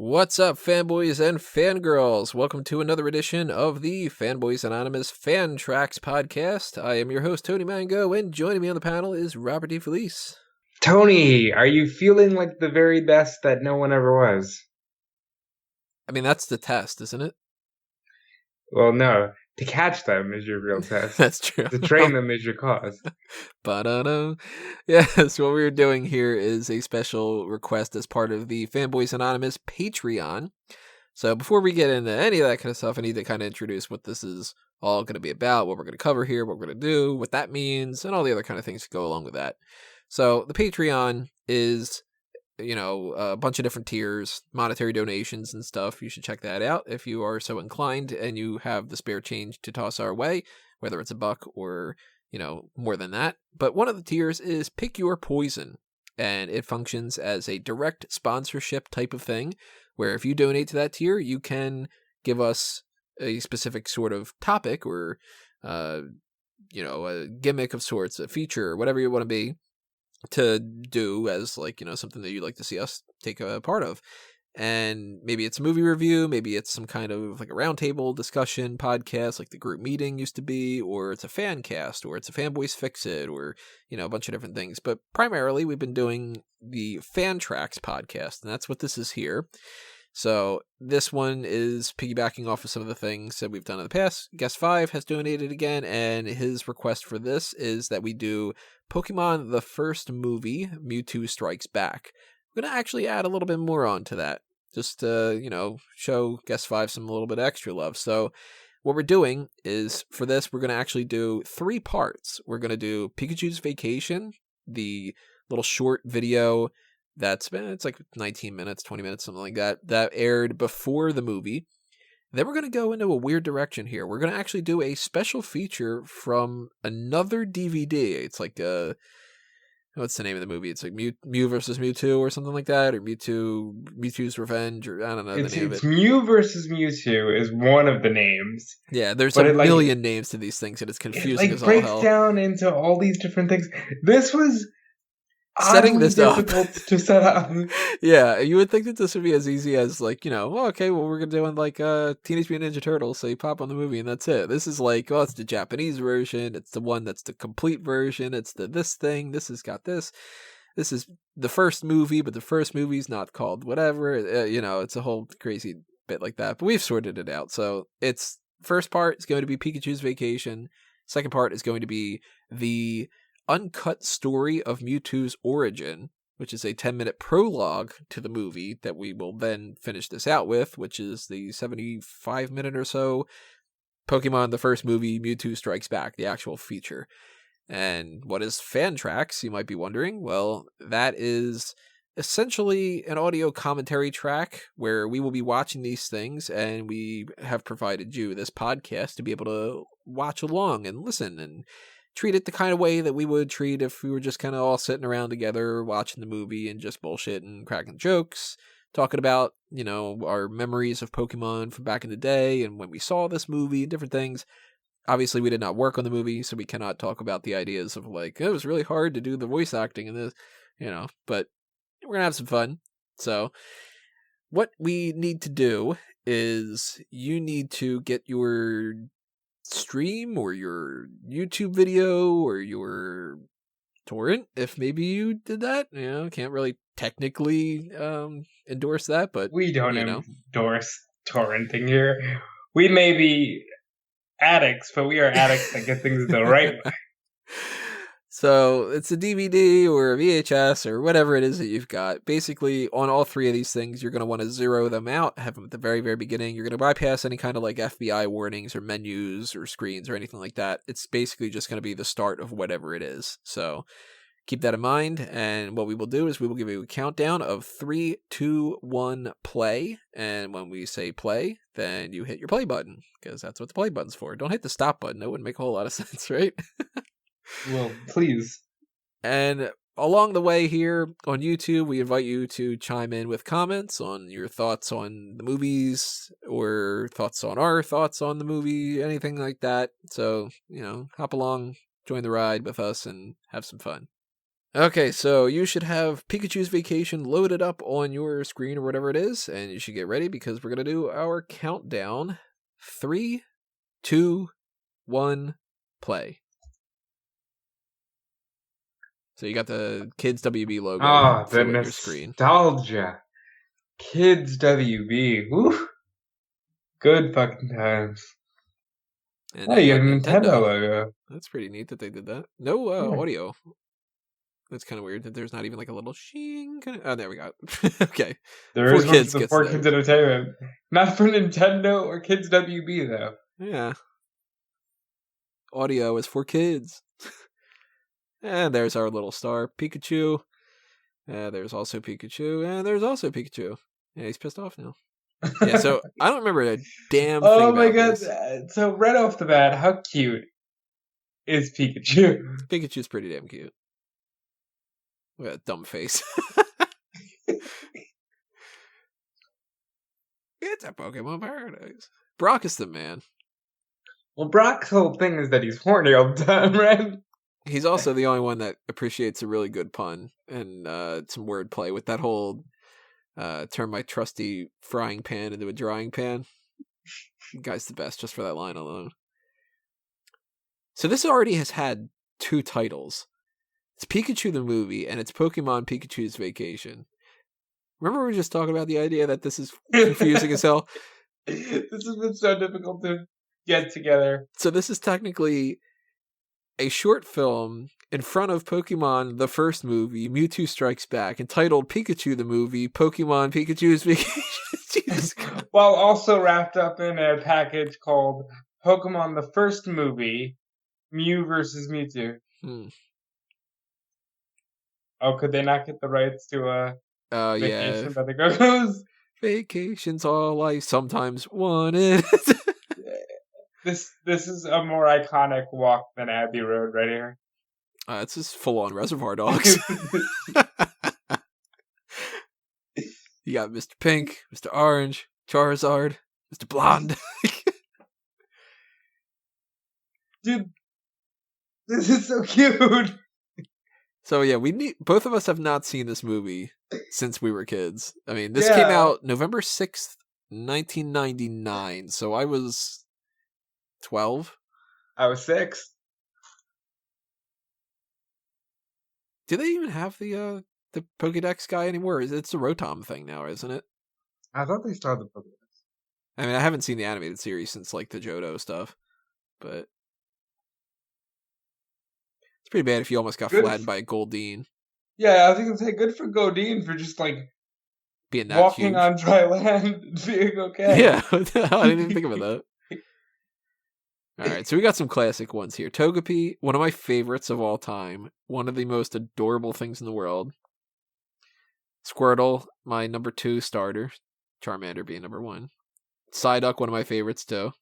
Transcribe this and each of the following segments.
What's up, fanboys and fangirls? Welcome to another edition of the Fanboys Anonymous FanTracks podcast. I am your host, Tony Mango, and joining me on the panel is Robert DeFelice. Tony, are you feeling like the very best that no one ever was? I mean, that's the test, isn't it? Well, no. To catch them is your real test. That's true. To train them is your cause. Yes, what we're doing here is a special request as part of the Fanboys Anonymous Patreon. So before we get into any of that kind of stuff, I need to kind of introduce what this is all going to be about, what we're going to cover here, what we're going to do, what that means, and all the other kind of things that go along with that. So the Patreon is, a bunch of different tiers, monetary donations and stuff. You should check that out if you are so inclined and you have the spare change to toss our way, whether it's $1 or, more than that. But one of the tiers is Pick Your Poison, and it functions as a direct sponsorship type of thing, where if you donate to that tier, you can give us a specific sort of topic or, a gimmick of sorts, a feature, whatever you want to be, to do as something that you'd like to see us take a part of. And maybe it's a movie review, maybe it's some kind of like a roundtable discussion podcast like the group meeting used to be, or it's a fan cast, or it's a Fanboys Fix It, or a bunch of different things. But primarily we've been doing the FanTracks podcast, and that's what this is here. So this one is piggybacking off of some of the things that we've done in the past. Guest 5 has donated again, and his request for this is that we do Pokémon the first movie, Mewtwo Strikes Back. We're going to actually add a little bit more onto that, just to, show Guest 5 some little bit extra love. So what we're doing is, for this, we're going to actually do 3 parts. We're going to do Pikachu's Vacation, the little short video it's like 19 minutes, 20 minutes, something like that, that aired before the movie. Then we're going to go into a weird direction here. We're going to actually do a special feature from another DVD. It's like, what's the name of the movie? It's like Mew versus Mewtwo or something like that, or Mewtwo's Revenge, or I don't know the name of it. Mew versus Mewtwo is one of the names. Yeah, there's a million names to these things, and it's confusing as all hell. It breaks down into all these different things. This was setting this difficult to set up. Yeah, you would think that this would be as easy as we're gonna do in Teenage Mutant Ninja Turtles, so you pop on the movie and that's it. This is it's the Japanese version, it's the one that's the complete version, it's this thing, this has got this is the first movie, but the first movie's not called whatever, it's a whole crazy bit like that, but we've sorted it out. So it's first part is going to be Pikachu's Vacation, second part is going to be the uncut story of Mewtwo's origin, which is a 10-minute prologue to the movie that we will then finish this out with, which is the 75-minute or so Pokemon the first movie, Mewtwo Strikes Back, the actual feature. And what is FanTracks, you might be wondering? Well, that is essentially an audio commentary track where we will be watching these things, and we have provided you this podcast to be able to watch along and listen and treat it the kind of way that we would treat if we were just kind of all sitting around together watching the movie and just bullshit and cracking jokes, talking about, our memories of Pokemon from back in the day and when we saw this movie and different things. Obviously, we did not work on the movie, so we cannot talk about the ideas of it was really hard to do the voice acting in this, but we're going to have some fun. So what we need to do is you need to get your stream or your YouTube video or your torrent, if maybe you did that. Can't really technically endorse that, but we don't endorse torrenting here. We may be addicts, but we are addicts that get things the right way. So it's a DVD or a VHS or whatever it is that you've got. Basically, on all 3 of these things, you're going to want to zero them out, have them at the very, very beginning. You're going to bypass any kind of FBI warnings or menus or screens or anything like that. It's basically just going to be the start of whatever it is. So keep that in mind. And what we will do is we will give you a countdown of 3, 2, 1, play. And when we say play, then you hit your play button, because that's what the play button's for. Don't hit the stop button. That wouldn't make a whole lot of sense, right? Well, please. And along the way here on YouTube, we invite you to chime in with comments on your thoughts on the movies or thoughts on our thoughts on the movie, anything like that. So, hop along, join the ride with us, and have some fun. Okay, so you should have Pikachu's Vacation loaded up on your screen or whatever it is, and you should get ready because we're going to do our countdown. 3, 2, 1, play. So you got the Kids WB logo The on your screen. nostalgia. Kids WB. Woo. Good fucking times. And Oh, you have a Nintendo logo. That's pretty neat that they did that. No audio. That's kind of weird that there's not even like a little shing. Oh, there we go. Okay. There is one for the 4 Kids Entertainment. Not for Nintendo or Kids WB, though. Yeah. Audio is for kids. And there's our little star, Pikachu. There's also Pikachu. And there's also Pikachu. Yeah, he's pissed off now. Yeah, so I don't remember a damn thing Oh my god. this. So right off the bat, how cute is Pikachu? Pikachu's pretty damn cute. Look at that dumb face. It's a Pokemon paradise. Brock is the man. Well, Brock's whole thing is that he's horny all the time, right? He's also the only one that appreciates a really good pun and some wordplay with that whole turn my trusty frying pan into a drying pan. The guy's the best just for that line alone. So this already has had 2 titles. It's Pikachu the movie, and it's Pokemon Pikachu's Vacation. Remember we were just talking about the idea that this is confusing as hell? This has been so difficult to get together. So this is technically a short film in front of Pokemon the first movie, Mewtwo Strikes Back, entitled Pikachu the movie, Pokemon Pikachu's Vacation. Jesus God. While also wrapped up in a package called Pokemon the first movie, Mew versus Mewtwo. Oh, could they not get the rights to Vacation by the Go-Go's? Vacation's all I sometimes wanted. This is a more iconic walk than Abbey Road right here. It's just full-on Reservoir Dogs. You got Mr. Pink, Mr. Orange, Charizard, Mr. Blonde. Dude, this is so cute. So yeah, both of us have not seen this movie since we were kids. I mean, this came out November 6th, 1999. So I was 12. I was 6. Do they even have the Pokédex guy anymore? It's a Rotom thing now, isn't it? I thought they started the Pokédex. I mean, I haven't seen the animated series since like the Johto stuff, but it's pretty bad if you almost got flattened by a Goldeen. Yeah, I was going to say good for Goldeen for just like being that walking huge on dry land and being okay. Yeah, I didn't even think about that. Alright, so we got some classic ones here. Togepi, one of my favorites of all time. One of the most adorable things in the world. Squirtle, my number 2 starter. Charmander being number 1. Psyduck, one of my favorites too.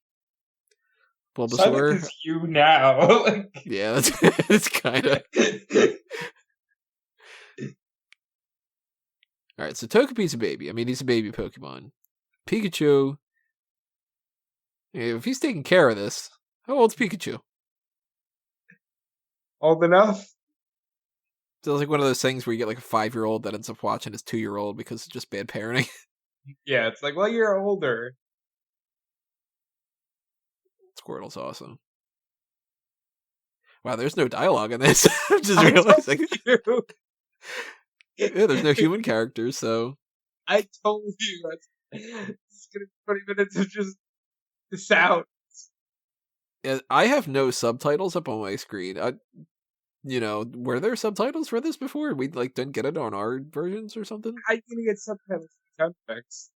Bulbasaur. Psyduck is you now. Yeah, it's kind of... Alright, so Togepi's a baby. I mean, he's a baby Pokemon. Pikachu, if he's taking care of this, how old's Pikachu? Old enough? So it's like one of those things where you get like a 5-year-old that ends up watching his 2-year-old because it's just bad parenting. Yeah, it's like, well, you're older. Squirtle's awesome. Wow, there's no dialogue in this. I'm just realizing. Yeah, there's no human characters, so... I told you, it's going to be 20 minutes of just the sound. Yeah, I have no subtitles up on my screen. Were there subtitles for this before? We didn't get it on our versions or something? How are you going to get subtitles for sound effects?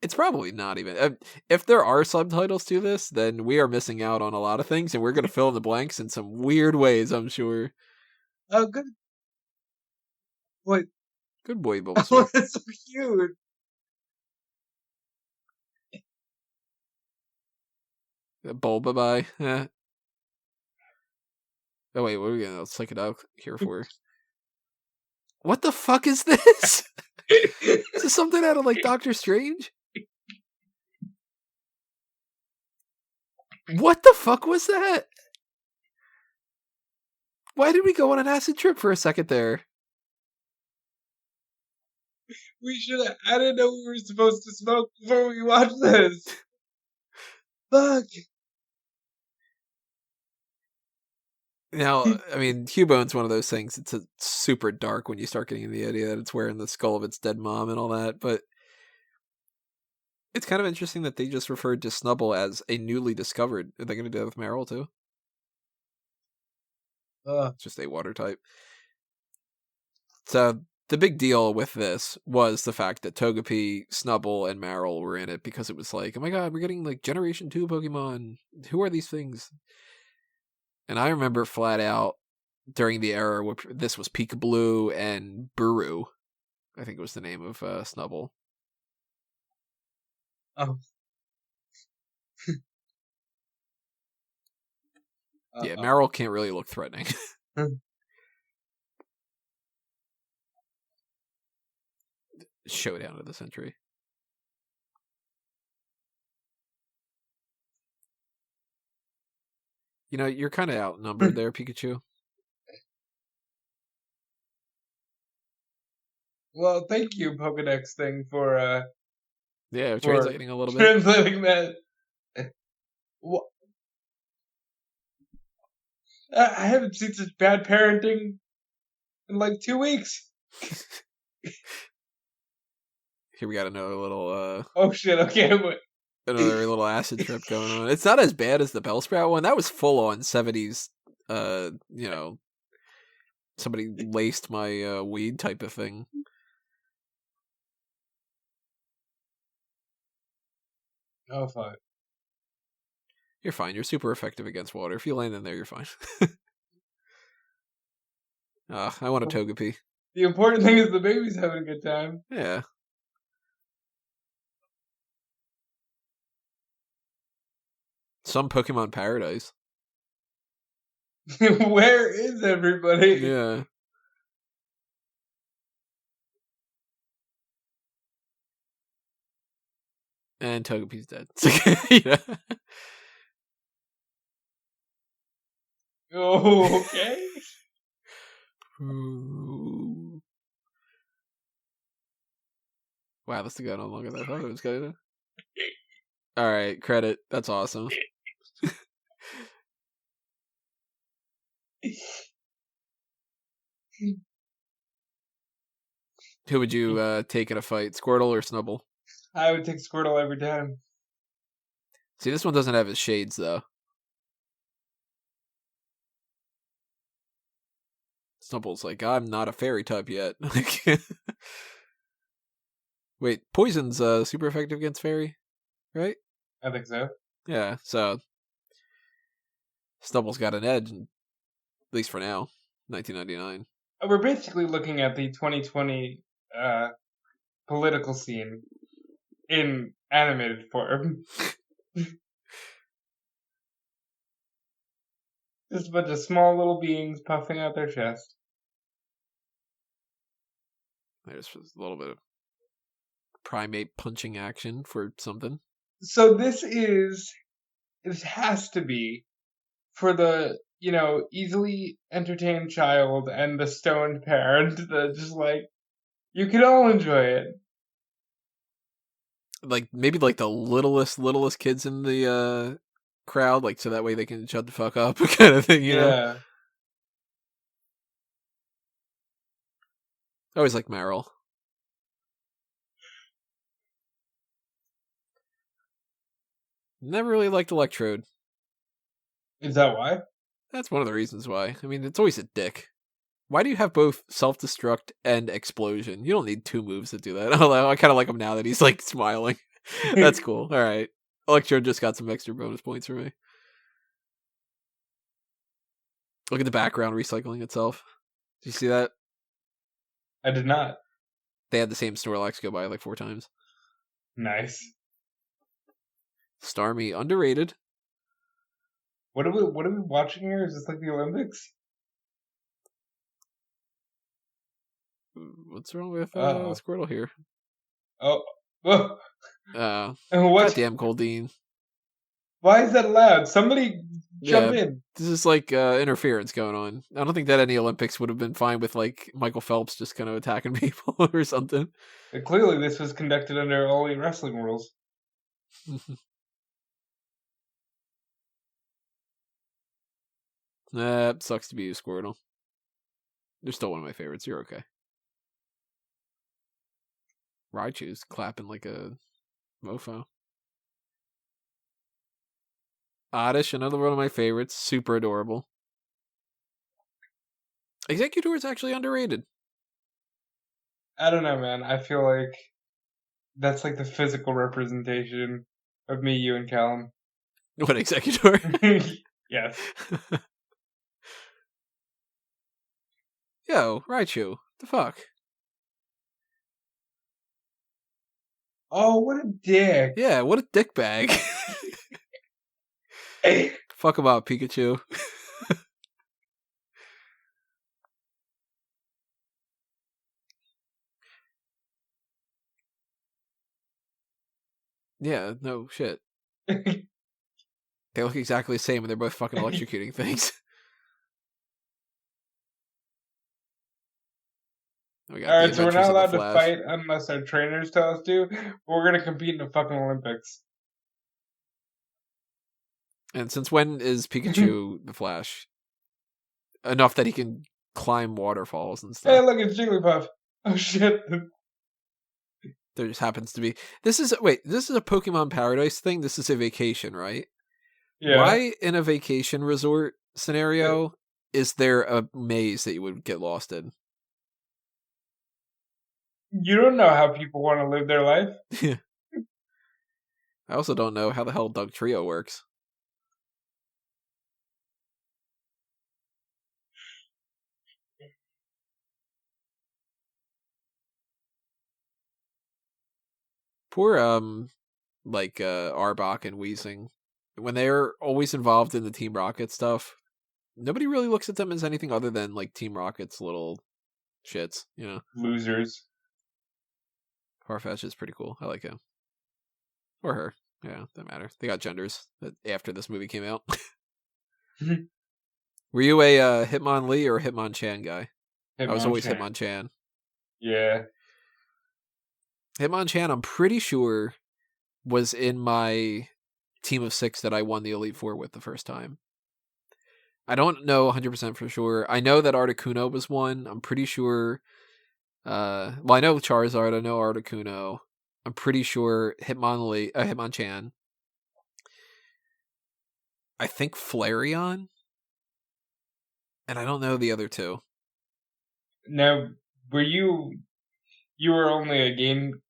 It's probably not even. If there are subtitles to this, then we are missing out on a lot of things, and we're going to fill in the blanks in some weird ways, I'm sure. Oh, good. What? Good boy, Bulbasaur. Oh, that's so cute. Bulbabai. Eh. Oh wait, what are we gonna click it out here for? What the fuck is this? Is this something out of like Doctor Strange? What the fuck was that? Why did we go on an acid trip for a second there? We should have. I didn't know we were supposed to smoke before we watched this. Fuck. Now, I mean, Cubone's one of those things. It's super dark when you start getting the idea that it's wearing the skull of its dead mom and all that. But it's kind of interesting that they just referred to Snubbull as a newly discovered. Are they going to do that with Meryl too? Just a water type. So the big deal with this was the fact that Togepi, Snubbull, and Meryl were in it because it was like, oh my god, we're getting like Generation 2 Pokemon. Who are these things? And I remember flat out during the era where this was Peekaboo and Buru, I think it was the name of Snubbull. Oh. Yeah, Meryl can't really look threatening. Showdown of the century. You know, you're kind of outnumbered there, Pikachu. Well, thank you, Pokedex thing, for yeah, translating a little bit. Translating that. I haven't seen such bad parenting in like 2 weeks. Here we got another little oh shit, okay, wait. Another little acid trip going on. It's not as bad as the Bellsprout one. That was full on 70s, you know, somebody laced my weed type of thing. Oh, fuck. You're fine. You're super effective against water. If you land in there, you're fine. I want a Togepi. The important thing is the baby's having a good time. Yeah. Some Pokemon paradise. Where is everybody? Yeah. And Togepi's dead. Yeah. Oh, okay. Ooh. Wow, this is going on longer than I thought it was going to. All right, credit. That's awesome. Who would you take in a fight, Squirtle or Snubbull? I would take Squirtle every time. See, this one doesn't have his shades, though. Snubbull's like, I'm not a fairy type yet. Wait, Poison's super effective against fairy, right? I think so. Yeah, so Snubbull's got an edge, at least for now, 1999. We're basically looking at the 2020 political scene in animated form. Just a bunch of small little beings puffing out their chest. There's a little bit of primate punching action for something. So this has to be for the, easily entertained child and the stoned parent that just like, you can all enjoy it. Like, maybe like the littlest kids in the crowd, like, so that way they can shut the fuck up kind of thing, you know? I always like Meryl. Never really liked Electrode. Is that why? That's one of the reasons why. I mean, it's always a dick. Why do you have both self-destruct and explosion? You don't need 2 moves to do that. Although I kind of like him now that he's like smiling. That's cool. All right. Electrode just got some extra bonus points for me. Look at the background recycling itself. Did you see that? I did not. They had the same Snorlax go by like 4 times. Nice. Starmie, underrated. What are we watching here? Is this like the Olympics? What's wrong with Squirtle here? Oh. What? Goddamn Goldeen. Why is that allowed? Somebody Jump Yeah, in. this is like interference going on. I don't think that any Olympics would have been fine with like Michael Phelps just kind of attacking people or something. Clearly, this was conducted under All Elite Wrestling rules. Sucks to be you, Squirtle. You're still one of my favorites. You're okay. Raichu's clapping like a mofo. Oddish, another one of my favorites. Super adorable. Executor is actually underrated. I don't know, man. I feel like that's like the physical representation of me, you, and Callum. What, Executor? Yes. Yo, Raichu. The fuck? Oh, what a dick. Yeah, what a dick bag. Fuck him up, Pikachu. Yeah, no shit. They look exactly the same and they're both fucking electrocuting things. Alright, so we're not allowed to fight unless our trainers tell us to. But we're gonna compete in the fucking Olympics. And since when is Pikachu the Flash? Enough that he can climb waterfalls and stuff. Hey, look, it's Jigglypuff. Oh shit. There just happens to be. This is a Pokemon Paradise thing. This is a vacation, right? Yeah. Why in a vacation resort scenario is there a maze that you would get lost in? You don't know how people want to live their life. I also don't know how the hell Doug Trio works. Poor Arbok and Weezing. When they're always involved in the Team Rocket stuff, nobody really looks at them as anything other than like Team Rocket's little shits, you know. Losers. Farfetch is pretty cool. I like him. Or her. Yeah, doesn't matter. They got genders after this movie came out. Were you a Hitmonlee or a Hitmonchan guy? I was always Hitmonchan. Yeah. Hitmonchan, I'm pretty sure, was in my team of 6 that I won the Elite Four with the first time. I don't know 100% for sure. I know that Articuno was one. I'm pretty sure. I know Charizard. I know Articuno. I'm pretty sure Hitmonchan. I think Flareon. And I don't know the other two. Now, were you were only a Game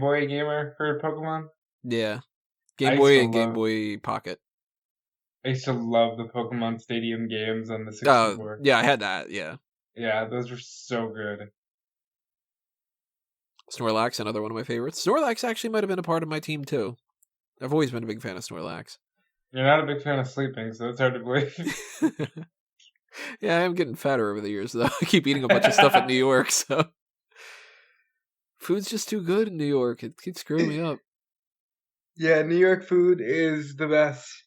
Boy gamer for Pokemon? Yeah. Game Boy and Game Boy Pocket. I used to love the Pokemon Stadium games on the 64. Yeah, I had that, yeah. Yeah, those were so good. Snorlax, another one of my favorites. Snorlax actually might have been a part of my team, too. I've always been a big fan of Snorlax. You're not a big fan of sleeping, so it's hard to believe. Yeah, I'm getting fatter over the years, though. I keep eating a bunch of stuff in New York, so... Food's just too good in New York. It keeps screwing me up. Yeah, New York food is the best.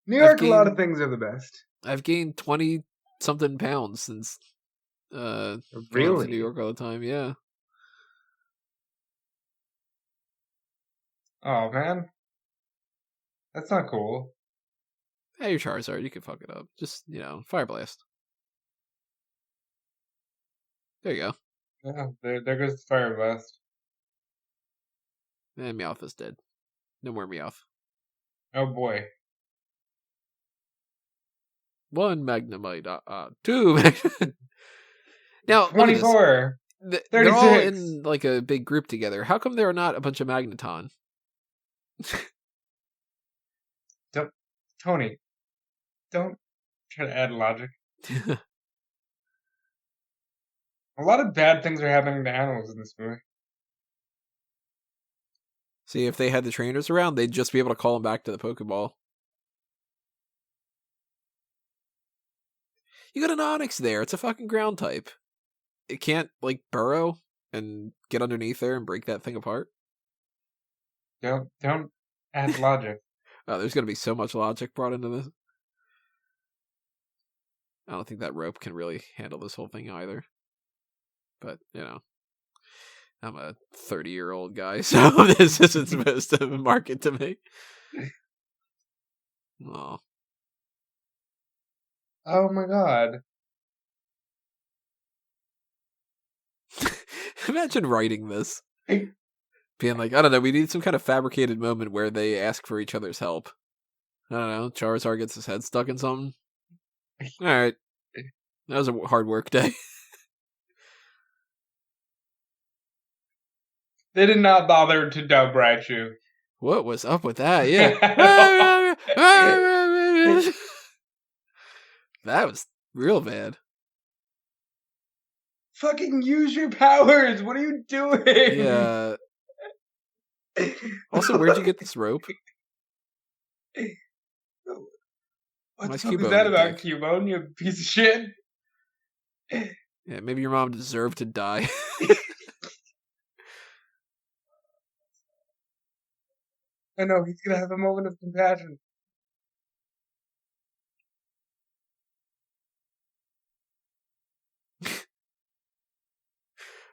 New York, a lot of things are the best. I've gained 20-something pounds since going to New York all the time, yeah. Oh, man. That's not cool. Hey, you're Charizard. You can fuck it up. Just, Fire Blast. There you go. Yeah, there goes the Fire Blast. And Meowth is dead. No more Meowth. Oh, boy. 1 Magnemite. 2 Magnemite. Now, 24. They're all in like a big group together. How come there are not a bunch of Magneton? Tony, don't try to add logic. A lot of bad things are happening to animals in this movie. See, if they had the trainers around, they'd just be able to call them back to the Pokeball. You got an Onix there. It's a fucking ground type. It can't, burrow and get underneath there and break that thing apart. Don't add logic. Oh, there's going to be so much logic brought into this. I don't think that rope can really handle this whole thing either. But, I'm a 30-year-old guy, so this isn't supposed to market to me. Oh. Oh my god. Imagine writing this. Being like, I don't know, we need some kind of fabricated moment where they ask for each other's help. I don't know, Charizard gets his head stuck in something. Alright. That was a hard work day. They did not bother to dub Raichu. What was up with that? Yeah. That was real bad. Fucking use your powers! What are you doing? Yeah. Also, where'd you get this rope? What the Nice fuck is Cubone that about, dick. Cubone? You piece of shit. Yeah, maybe your mom deserved to die. I know, he's gonna have a moment of compassion.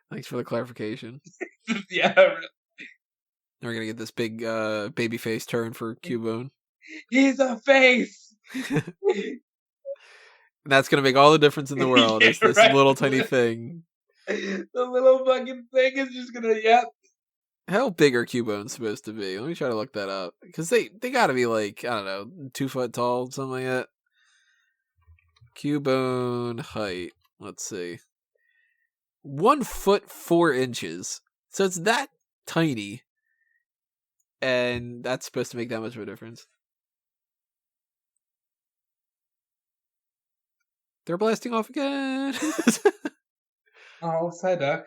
Thanks for the clarification. Yeah. We're gonna get this big baby face turn for Cubone. He's a face! And that's gonna make all the difference in the world. Yeah, It's this right. little tiny thing. The little fucking thing is just gonna, yep. How big are Cubones supposed to be? Let me try to look that up. Because they gotta be like, I don't know, 2 foot tall, something like that. Cubone height. Let's see. 1 foot 4 inches. So it's that tiny. And that's supposed to make that much of a difference. They're blasting off again. Oh, Psyduck.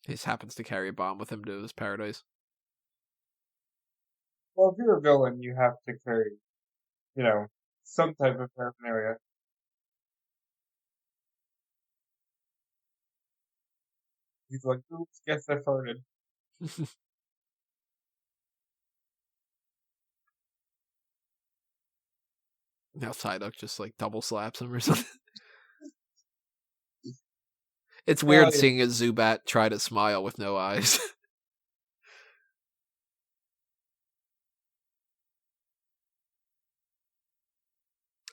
He just happens to carry a bomb with him to his paradise. Well, if you're a villain, you have to carry, some type of paraphernalia. He's like, oops, guess I farted. Now Psyduck just like double slaps him or something. It's weird Yeah. seeing a Zubat try to smile with no eyes.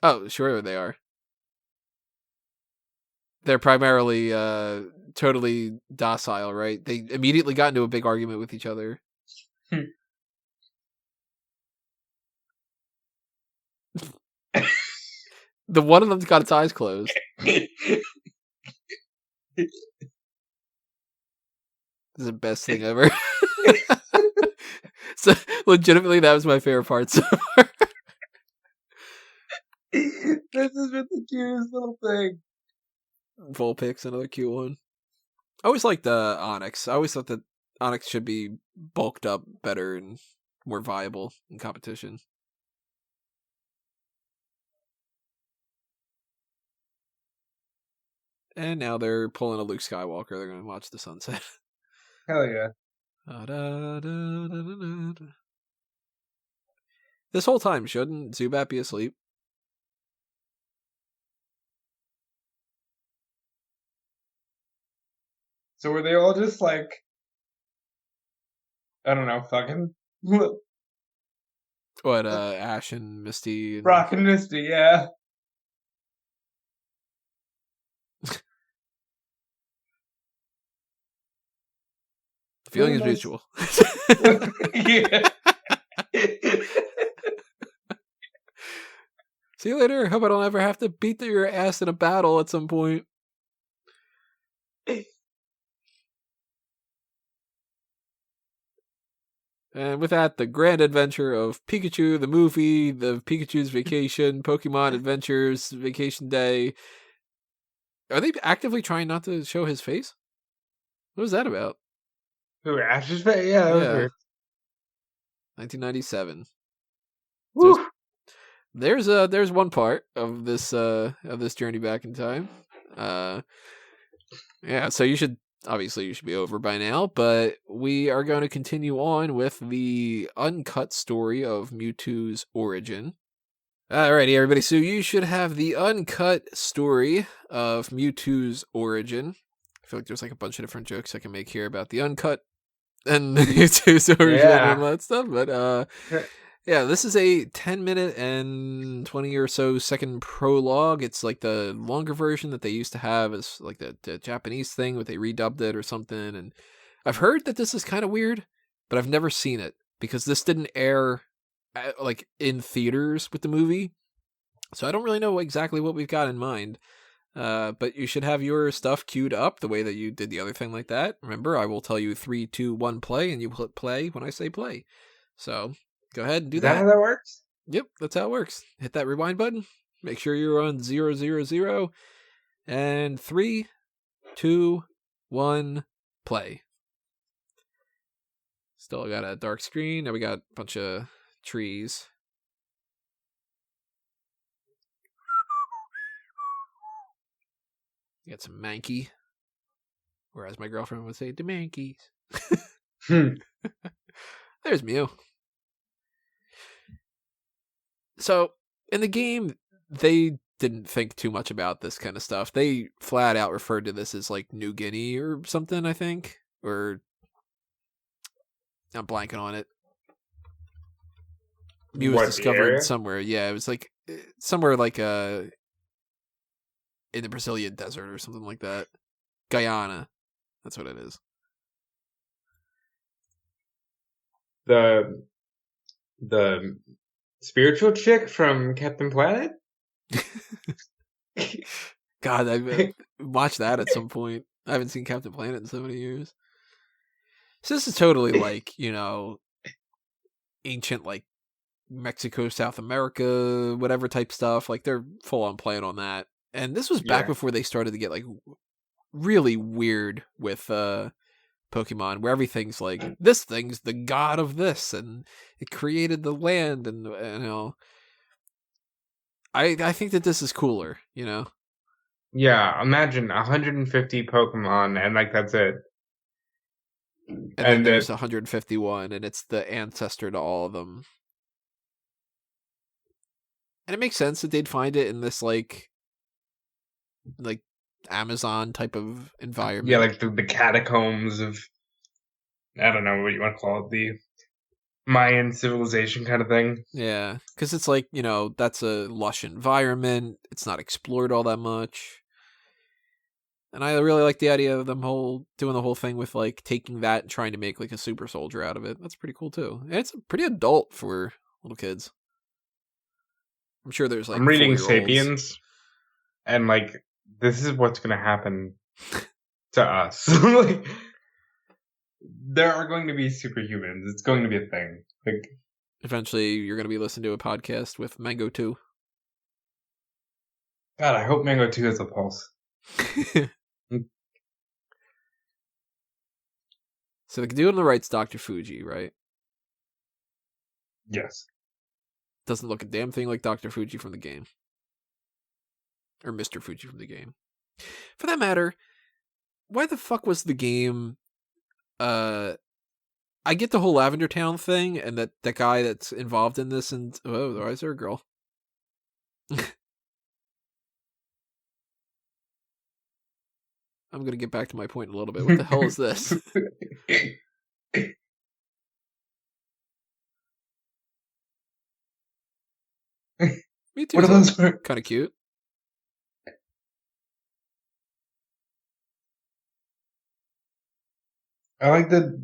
Oh, sure they are. They're primarily totally docile, right? They immediately got into a big argument with each other. The one of them's got its eyes closed. This is the best thing ever. So, legitimately, that was my favorite part so far. This has been the cutest little thing. Vulpix, another cute one. I always liked Onyx. I always thought that Onyx should be bulked up better and more viable in competition. And now they're pulling a Luke Skywalker. They're going to watch the sunset. Hell yeah. This whole time, shouldn't Zubat be asleep? So were they all just like, I don't know, fucking What, Ash and Misty? And... Brock and Misty, yeah. The feeling Really is nice. mutual. Yeah. See you later. Hope I don't ever have to beat your ass in a battle at some point. And with that, the grand adventure of Pikachu, the movie, the Pikachu's Vacation, Pokemon Adventures, Vacation Day. Are they actively trying not to show his face? What was that about? Who, Ash's face? Yeah, that was weird. 1997. Woo. There's one part of this journey back in time. Yeah, so you should obviously you should be over by now, but we are going to continue on with the uncut story of Mewtwo's origin. Alrighty, everybody, so you should have the uncut story of Mewtwo's origin. I feel like there's like a bunch of different jokes I can make here about the uncut and Mewtwo's origin and all that stuff, but yeah, this is a 10-minute and 20 or so second prologue. It's like the longer version that they used to have as like the Japanese thing, but they redubbed it or something. And I've heard that this is kind of weird, but I've never seen it because this didn't air like in theaters with the movie. So I don't really know exactly what we've got in mind. But you should have your stuff queued up the way that you did the other thing like that. Remember, I will tell you 3, 2, 1, play, and you hit play when I say play. So go ahead and do that. Is that how that works? Yep, that's how it works. Hit that rewind button. Make sure you're on 0, 0, 0. And 3, 2, 1, play. Still got a dark screen. Now we got a bunch of trees. You got some Mankey. Or as my girlfriend would say, the Mankeys. There's Mew. So, in the game, they didn't think too much about this kind of stuff. They flat out referred to this as, like, New Guinea or something, I think. Or, I'm blanking on it. Mew was discovered somewhere. Yeah, it was, like, somewhere, like, in the Brazilian desert or something like that. Guyana. That's what it is. The spiritual chick from Captain Planet? God, I've watched that at some point. I haven't seen Captain Planet in so many years. So this is totally like, ancient, like, Mexico, South America, whatever type stuff. Like, they're full on playing on that. And this was back before they started to get, like, really weird with Pokemon, where everything's like, this thing's the god of this, and it created the land, and I think that this is cooler, Yeah, imagine 150 Pokemon, and like that's it. And then there's 151, and it's the ancestor to all of them. And it makes sense that they'd find it in this like Amazon type of environment. Yeah, like the catacombs of, I don't know what you want to call it, the Mayan civilization kind of thing. Yeah, because it's like, that's a lush environment. It's not explored all that much. And I really like the idea of them doing the whole thing with like taking that and trying to make like a super soldier out of it. That's pretty cool too. And it's pretty adult for little kids. I'm sure there's like, I'm reading Sapiens, and like, this is what's going to happen to us. Like, there are going to be superhumans. It's going to be a thing. Like, eventually, you're going to be listening to a podcast with Mango 2. God, I hope Mango 2 has a pulse. So the dude on the right's Dr. Fuji, right? Yes. Doesn't look a damn thing like Dr. Fuji from the game. Or Mr. Fuji from the game. For that matter, why the fuck was the game... I get the whole Lavender Town thing, and that guy that's involved in this, and... Oh, why is there a girl? I'm going to get back to my point in a little bit. What the hell is this? Me too. What are those? Kind of cute. I like the...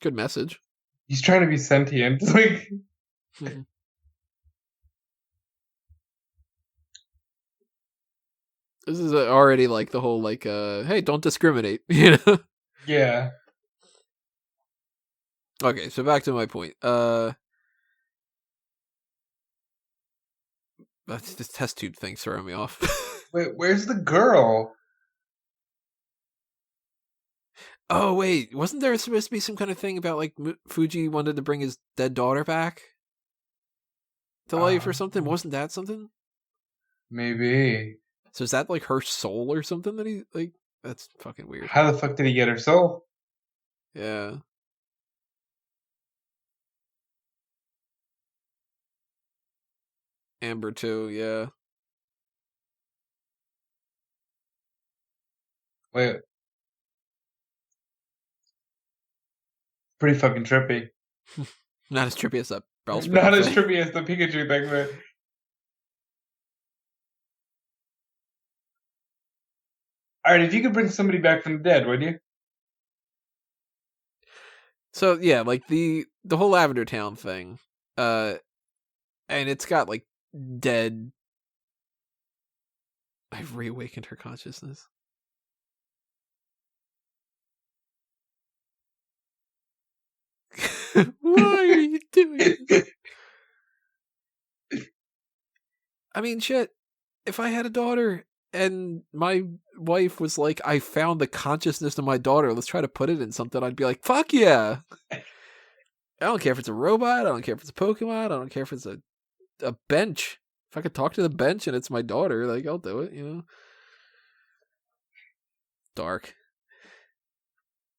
Good message. He's trying to be sentient. Like... This is already like the whole like, hey, don't discriminate, Yeah. Okay, so back to my point. This test tube thing's throwing me off. Wait, where's the girl? Oh, wait, wasn't there supposed to be some kind of thing about like Fuji wanted to bring his dead daughter back to life or something? Wasn't that something? Maybe. So is that like her soul or something that he like? That's fucking weird. How the fuck did he get her soul? Yeah. Amber too, yeah. Wait. Pretty fucking trippy. Not as trippy as that Bellsprout Not as thing. trippy as the Pikachu thing, but... Alright, if you could bring somebody back from the dead, would you? So yeah, like the whole Lavender Town thing, and it's got like dead. I've reawakened her consciousness. Why are you doing this? I mean, shit. If I had a daughter and my wife was like, I found the consciousness of my daughter, let's try to put it in something, I'd be like, fuck yeah. I don't care if it's a robot, I don't care if it's a Pokemon, I don't care if it's a bench. If I could talk to the bench and it's my daughter, like, I'll do it, you know? Dark.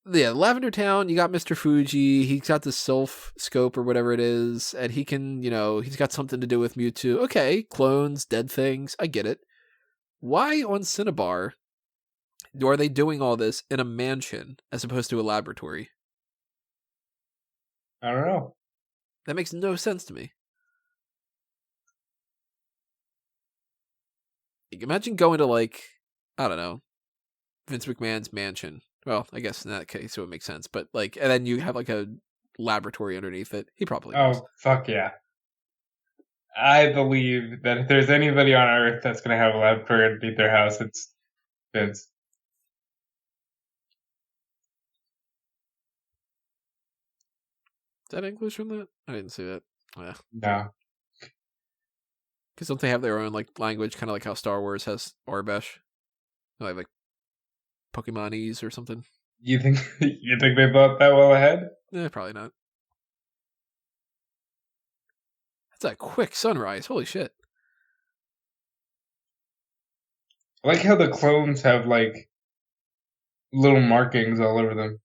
Yeah, Lavender Town, you got Mr. Fuji, he's got the Sylph scope or whatever it is, and he can, he's got something to do with Mewtwo. Okay, clones, dead things, I get it. Why on Cinnabar are they doing all this in a mansion as opposed to a laboratory? I don't know. That makes no sense to me. Imagine going to, like, I don't know, Vince McMahon's mansion. Well, I guess in that case it would make sense, but like, and then you have like a laboratory underneath it. He probably does. Oh, fuck yeah. I believe that if there's anybody on Earth that's going to have a laboratory underneath their house, it's Vince. Is that English from that? I didn't see that. Yeah. No. Because don't they have their own like language, kind of like how Star Wars has Orbesh? They have like Pokemonese or something. You think they thought that well ahead? Probably not. That's a quick sunrise. Holy shit. I like how the clones have like little markings all over them.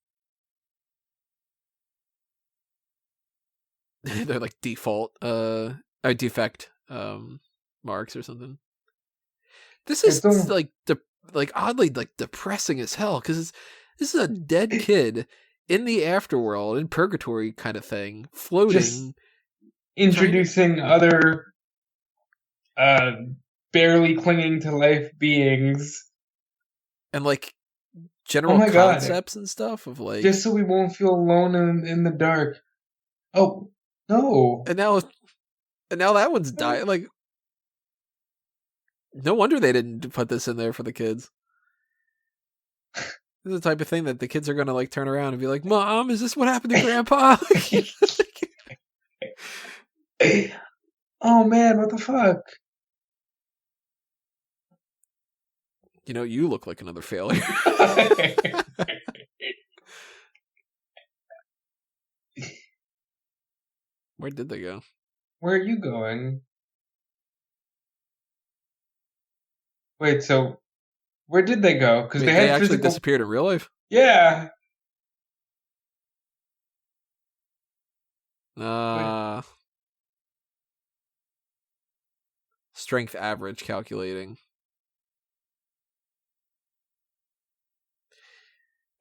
They're like default or defect marks or something. This is like oddly like depressing as hell because this is a dead kid in the afterworld, in purgatory kind of thing, floating. Just introducing other barely clinging to life beings. And like general concepts and stuff of like... Just so we won't feel alone in the dark. Oh, no. And now that one's dying. Like, no wonder they didn't put this in there for the kids. This is the type of thing that the kids are going to like turn around and be like, Mom, is this what happened to Grandpa? Oh man, what the fuck? You look like another failure. Where did they go? Where are you going? Wait, so where did they go? Because they actually disappeared in real life? Yeah. Strength average calculating.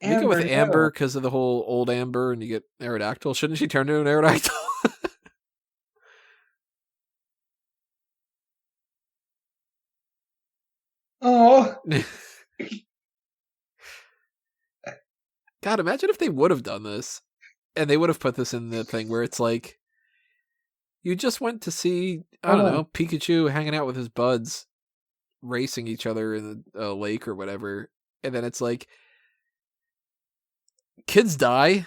You go with Amber because of the whole old Amber and you get Aerodactyl. Shouldn't she turn into an Aerodactyl? Oh. God, imagine if they would have done this and they would have put this in the thing where it's like, you just went to see, I don't know, Pikachu hanging out with his buds, racing each other in a lake or whatever. And then it's like, kids die.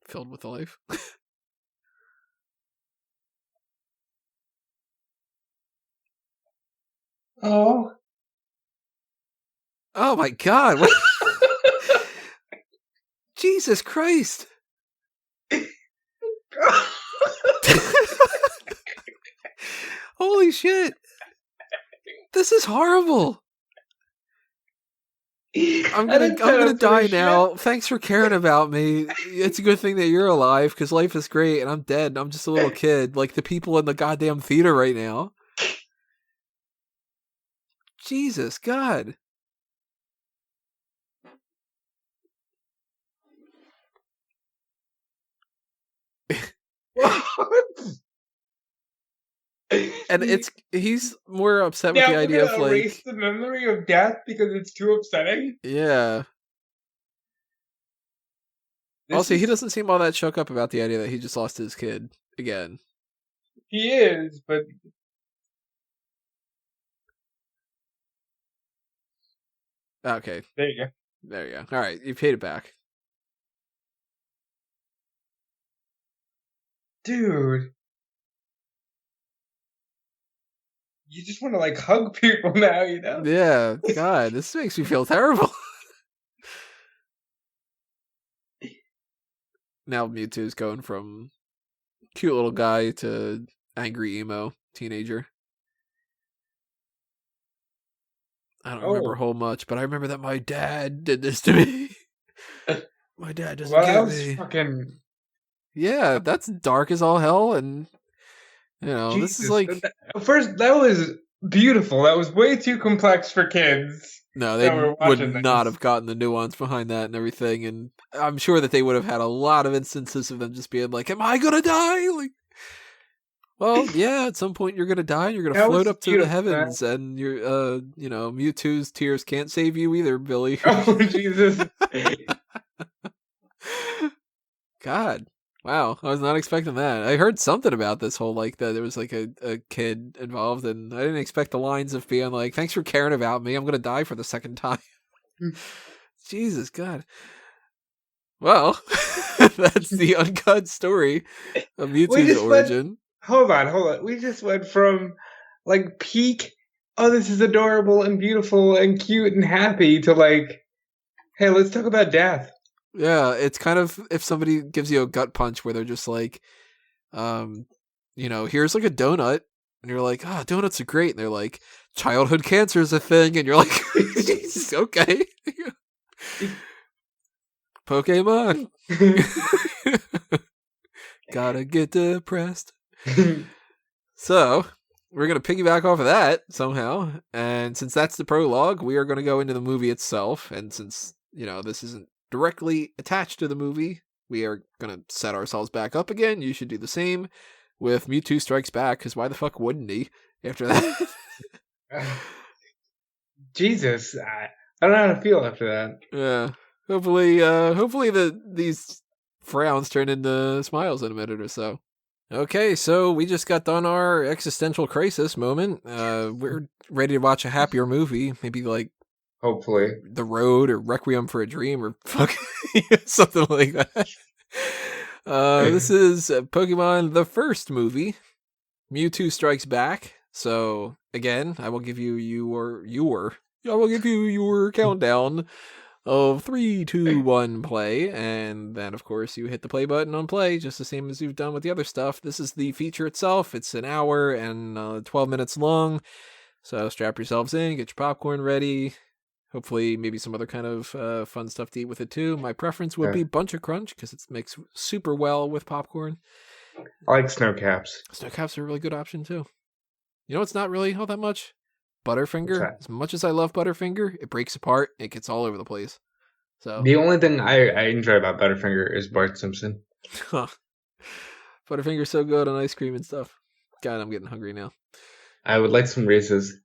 Filled with life. Oh. Oh my God. What? Jesus Christ. Holy shit! This is horrible. I'm gonna die now. Thanks for caring about me. It's a good thing that you're alive because life is great, and I'm dead. And I'm just a little kid, like the people in the goddamn theater right now. Jesus God. And he's more upset with the idea of like erase the memory of death because it's too upsetting. Yeah. Also, he doesn't seem all that shook up about the idea that he just lost his kid again. He is, but okay. There you go. There you go. All right, you paid it back. Dude. You just want to like hug people now, you know? Yeah, God, this makes me feel terrible. Now Mewtwo's going from cute little guy to angry emo teenager. I don't remember a whole much, but I remember that my dad did this to me. My dad doesn't get me. Fucking... Yeah, that's dark as all hell, and you know, Jesus, this is like first that was beautiful. That was way too complex for kids. No, they would not have gotten the nuance behind that and everything, and I'm sure that they would have had a lot of instances of them just being like, "Am I gonna die?" Like, well, yeah, at some point you're gonna die, and you're gonna float up to the heavens, and you're, you know, Mewtwo's tears can't save you either, Billy. Oh Jesus! God. Wow, I was not expecting that. I heard something about this whole, like, that there was, like, a kid involved, and I didn't expect the lines of being like, thanks for caring about me, I'm gonna die for the second time. Jesus, God. Well, that's the uncut story of Mewtwo's origin. Hold on. We just went from, like, peak, oh, this is adorable and beautiful and cute and happy, to, like, hey, let's talk about death. Yeah, it's kind of if somebody gives you a gut punch where they're just like, you know, here's like a donut, and you're like, ah, donuts are great, and they're like, childhood cancer is a thing, and you're like, Jesus, okay. Pokémon. Gotta get depressed. So, we're going to piggyback off of that somehow, and since that's the prologue, we are going to go into the movie itself, and since, you know, this isn't directly attached to the movie, we are going to set ourselves back up again. You should do the same with Mewtwo Strikes Back, because why the fuck wouldn't he after that? Jesus, I don't know how to feel after that. Yeah. Hopefully these frowns turn into smiles in a minute or so. Okay, so we just got done our existential crisis moment. We're ready to watch a happier movie, maybe like hopefully The Road or Requiem for a Dream or fuck something like that. This is Pokemon the first movie, Mewtwo Strikes Back. So again, I will give you your countdown of 3, 2, 1, play, and then of course you hit the play button on play, just the same as you've done with the other stuff. This is the feature itself. It's an hour and 12 minutes long, so strap yourselves in, get your popcorn ready. Hopefully, maybe some other kind of fun stuff to eat with it too. My preference would be Bunch of Crunch because it makes super well with popcorn. I like Snow Caps. Snow Caps are a really good option too. You know, it's not really all that much. Butterfinger. As much as I love Butterfinger, it breaks apart. It gets all over the place. So the only thing I enjoy about Butterfinger is Bart Simpson. Butterfinger's so good on ice cream and stuff. God, I'm getting hungry now. I would like some Reese's.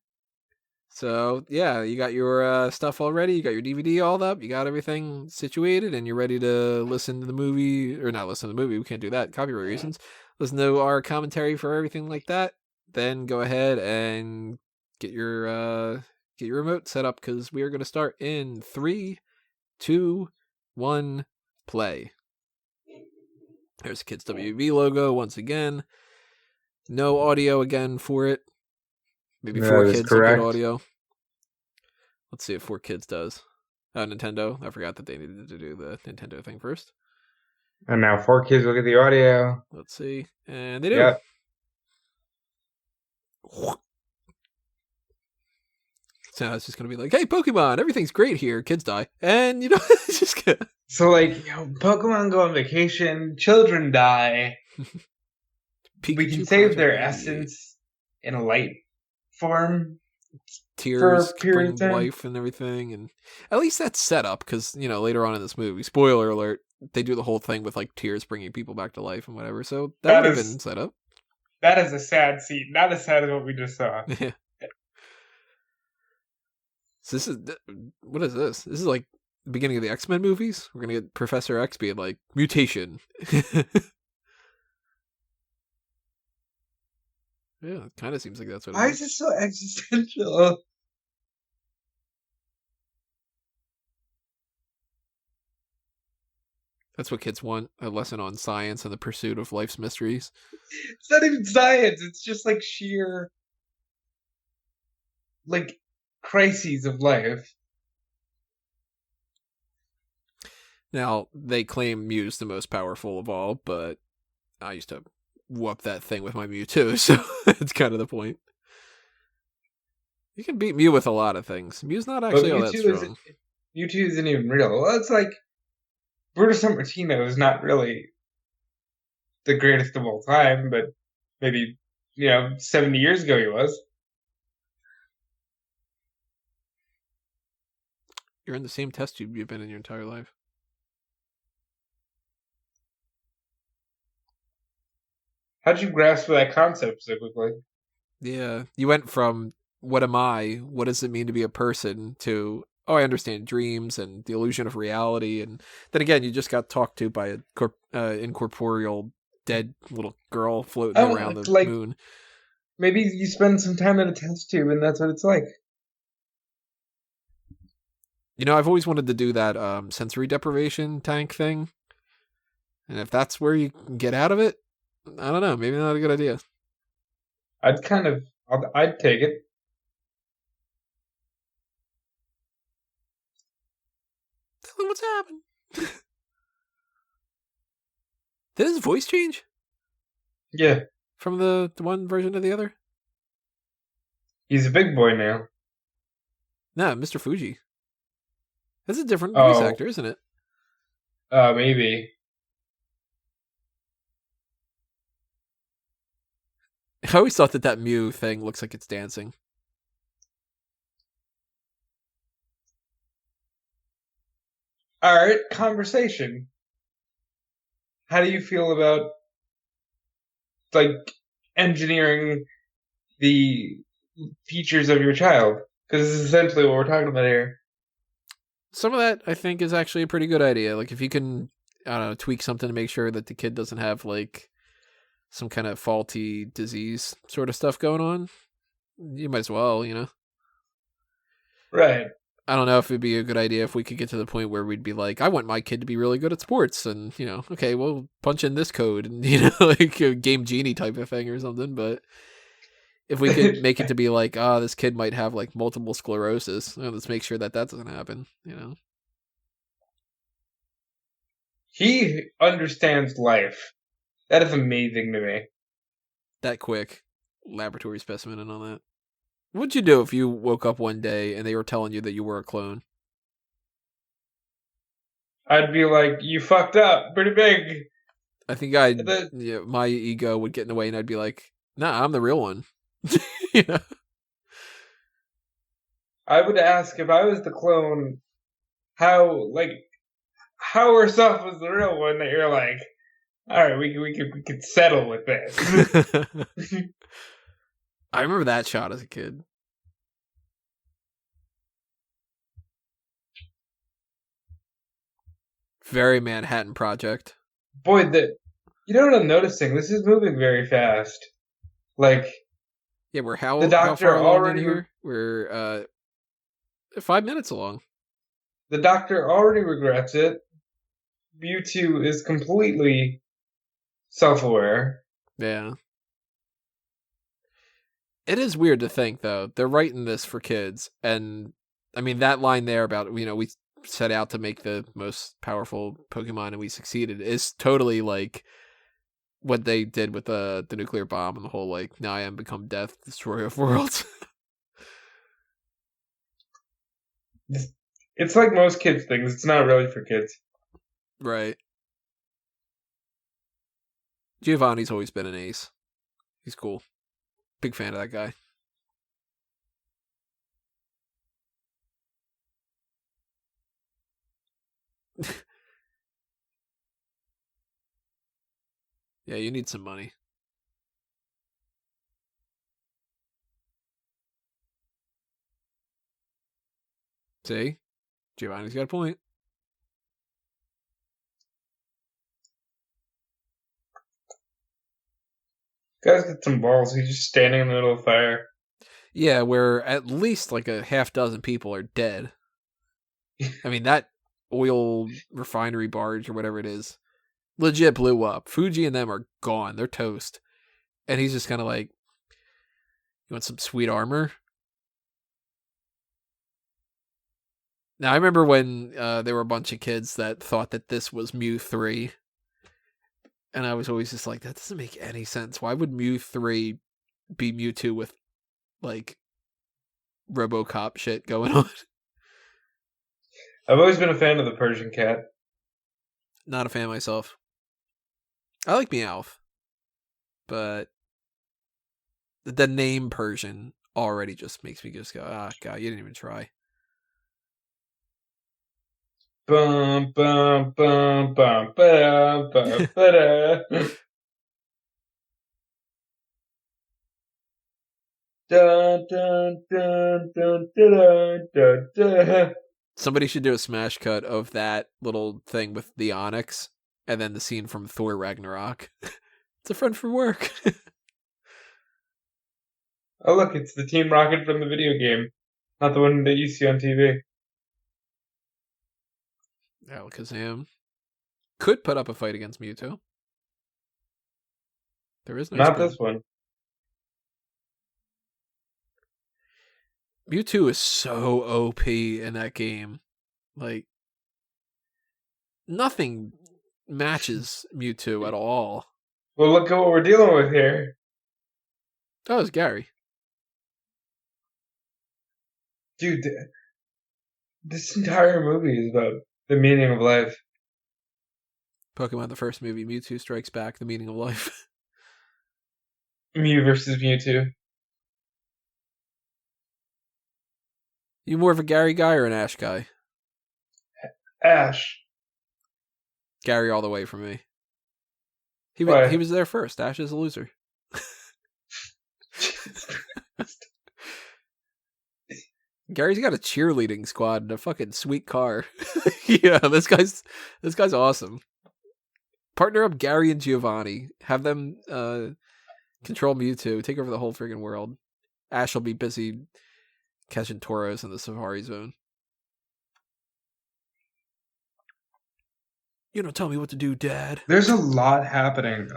So, yeah, you got your stuff all ready. You got your DVD all up. You got everything situated, and you're ready to listen to the movie. Or not listen to the movie. We can't do that. Copyright reasons. Listen to our commentary for everything like that. Then go ahead and get your remote set up because we are going to start in 3, 2, 1, play. There's a Kids WV logo once again. No audio again for it. Maybe 4Kids will get audio. Let's see if 4Kids does. Nintendo. I forgot that they needed to do the Nintendo thing first. And now 4 kids will get the audio. Let's see. And they do. Yep. So it's just going to be like, hey, Pokemon, everything's great here. Kids die. And, it's just going to... So, Pokemon go on vacation, children die. We can save their essence in a light form. Tears bring life and everything. And at least that's set up because, later on in this movie, spoiler alert, they do the whole thing with, tears bringing people back to life and whatever. So that would have been set up. That is a sad scene. Not as sad as what we just saw. Yeah. So what is this? This is like the beginning of the X-Men movies. We're going to get Professor X being like, mutation. Yeah, it kind of seems like that's what it is. Why is it so existential? That's what kids want, a lesson on science and the pursuit of life's mysteries. It's not even science. It's just sheer, crises of life. Now, they claim Mew's the most powerful of all, but I used to whoop that thing with my Mewtwo, so that's kind of the point. You can beat Mew with a lot of things. Mew's not actually all that strong. Mewtwo isn't even real. Well, it's like Brutus and Martino is not really the greatest of all time, but maybe 70 years ago he was. You're in the same test tube you've been in your entire life. How'd you grasp that concept so quickly? Yeah, you went from what am I? What does it mean to be a person? To I understand dreams and the illusion of reality, and then again, you just got talked to by a incorporeal dead little girl floating around the moon. Maybe you spend some time in a test tube, and that's what it's like. I've always wanted to do that sensory deprivation tank thing, and if that's where you can get out of it, I don't know. Maybe not a good idea. I'd take it. Tell him what's happened. Did his voice change? Yeah. From the one version to the other? He's a big boy now. No, Mr. Fuji. That's a different voice actor, isn't it? Maybe. I always thought that Mew thing looks like it's dancing. All right, conversation. How do you feel about engineering the features of your child? Because this is essentially what we're talking about here. Some of that I think is actually a pretty good idea. If you can, I don't know, tweak something to make sure that the kid doesn't have some kind of faulty disease sort of stuff going on, you might as well, Right. I don't know if it'd be a good idea if we could get to the point where we'd be like, I want my kid to be really good at sports, and okay, we'll punch in this code, and like a Game Genie type of thing or something. But if we could make it to be like, this kid might have multiple sclerosis, let's make sure that doesn't happen. He understands life. That is amazing to me. That quick laboratory specimen and all that. What'd you do if you woke up one day and they were telling you that you were a clone? I'd be like, you fucked up pretty big. I think my ego would get in the way and I'd be like, nah, I'm the real one. I would ask if I was the clone, how herself was the real one that you're like, all right, we could settle with this. I remember that shot as a kid. Very Manhattan Project. Boy, you know what I'm noticing? This is moving very fast. Yeah, we're the doctor how far already here? We're 5 minutes along. The doctor already regrets it. Mewtwo is completely self-aware. Yeah. It is weird to think, though. They're writing this for kids. And, I mean, that line there about, we set out to make the most powerful Pokemon and we succeeded is totally like what they did with the nuclear bomb and the whole like now I am become death, destroyer of worlds. It's like most kids things. It's not really for kids. Right. Giovanni's always been an ace. He's cool. Big fan of that guy. Yeah, you need some money. See? Giovanni's got a point. Guy's got some balls. He's just standing in the middle of fire. Yeah, where at least like a half dozen people are dead. I mean, that oil refinery barge or whatever it is legit blew up. Fuji and them are gone. They're toast. And he's just kind of like, you want some sweet armor? Now, I remember when there were a bunch of kids that thought that this was Mew 3. And I was always just like, that doesn't make any sense. Why would Mew 3 be Mewtwo with, like, RoboCop shit going on? I've always been a fan of the Persian cat. Not a fan myself. I like Meowth. But the name Persian already just makes me just go, God, you didn't even try. Bum bum bum bum ba ba ba dun dun dun dun dun dun dun. Somebody should do a smash cut of that little thing with the Onyx, and then the scene from Thor Ragnarok. It's a friend from work. Oh look, it's the Team Rocket from the video game, not the one that you see on TV. Alakazam could put up a fight against Mewtwo. There is no Not spoon. this one. Mewtwo is so OP in that game. Like, nothing matches Mewtwo at all. Well, look at what we're dealing with here. Oh, it's Gary. Dude, this entire movie is about the meaning of life. Pokemon, the first movie, Mewtwo Strikes Back, the meaning of life. Mew versus Mewtwo. You more of a Gary guy or an Ash guy? Ash. Gary all the way for me. He Why? was there first. Ash is a loser. Gary's got a cheerleading squad and a fucking sweet car. Yeah, this guy's awesome. Partner up Gary and Giovanni. Have them control Mewtwo. Take over the whole friggin' world. Ash will be busy catching Tauros in the Safari Zone. You don't tell me what to do, Dad. There's a lot happening.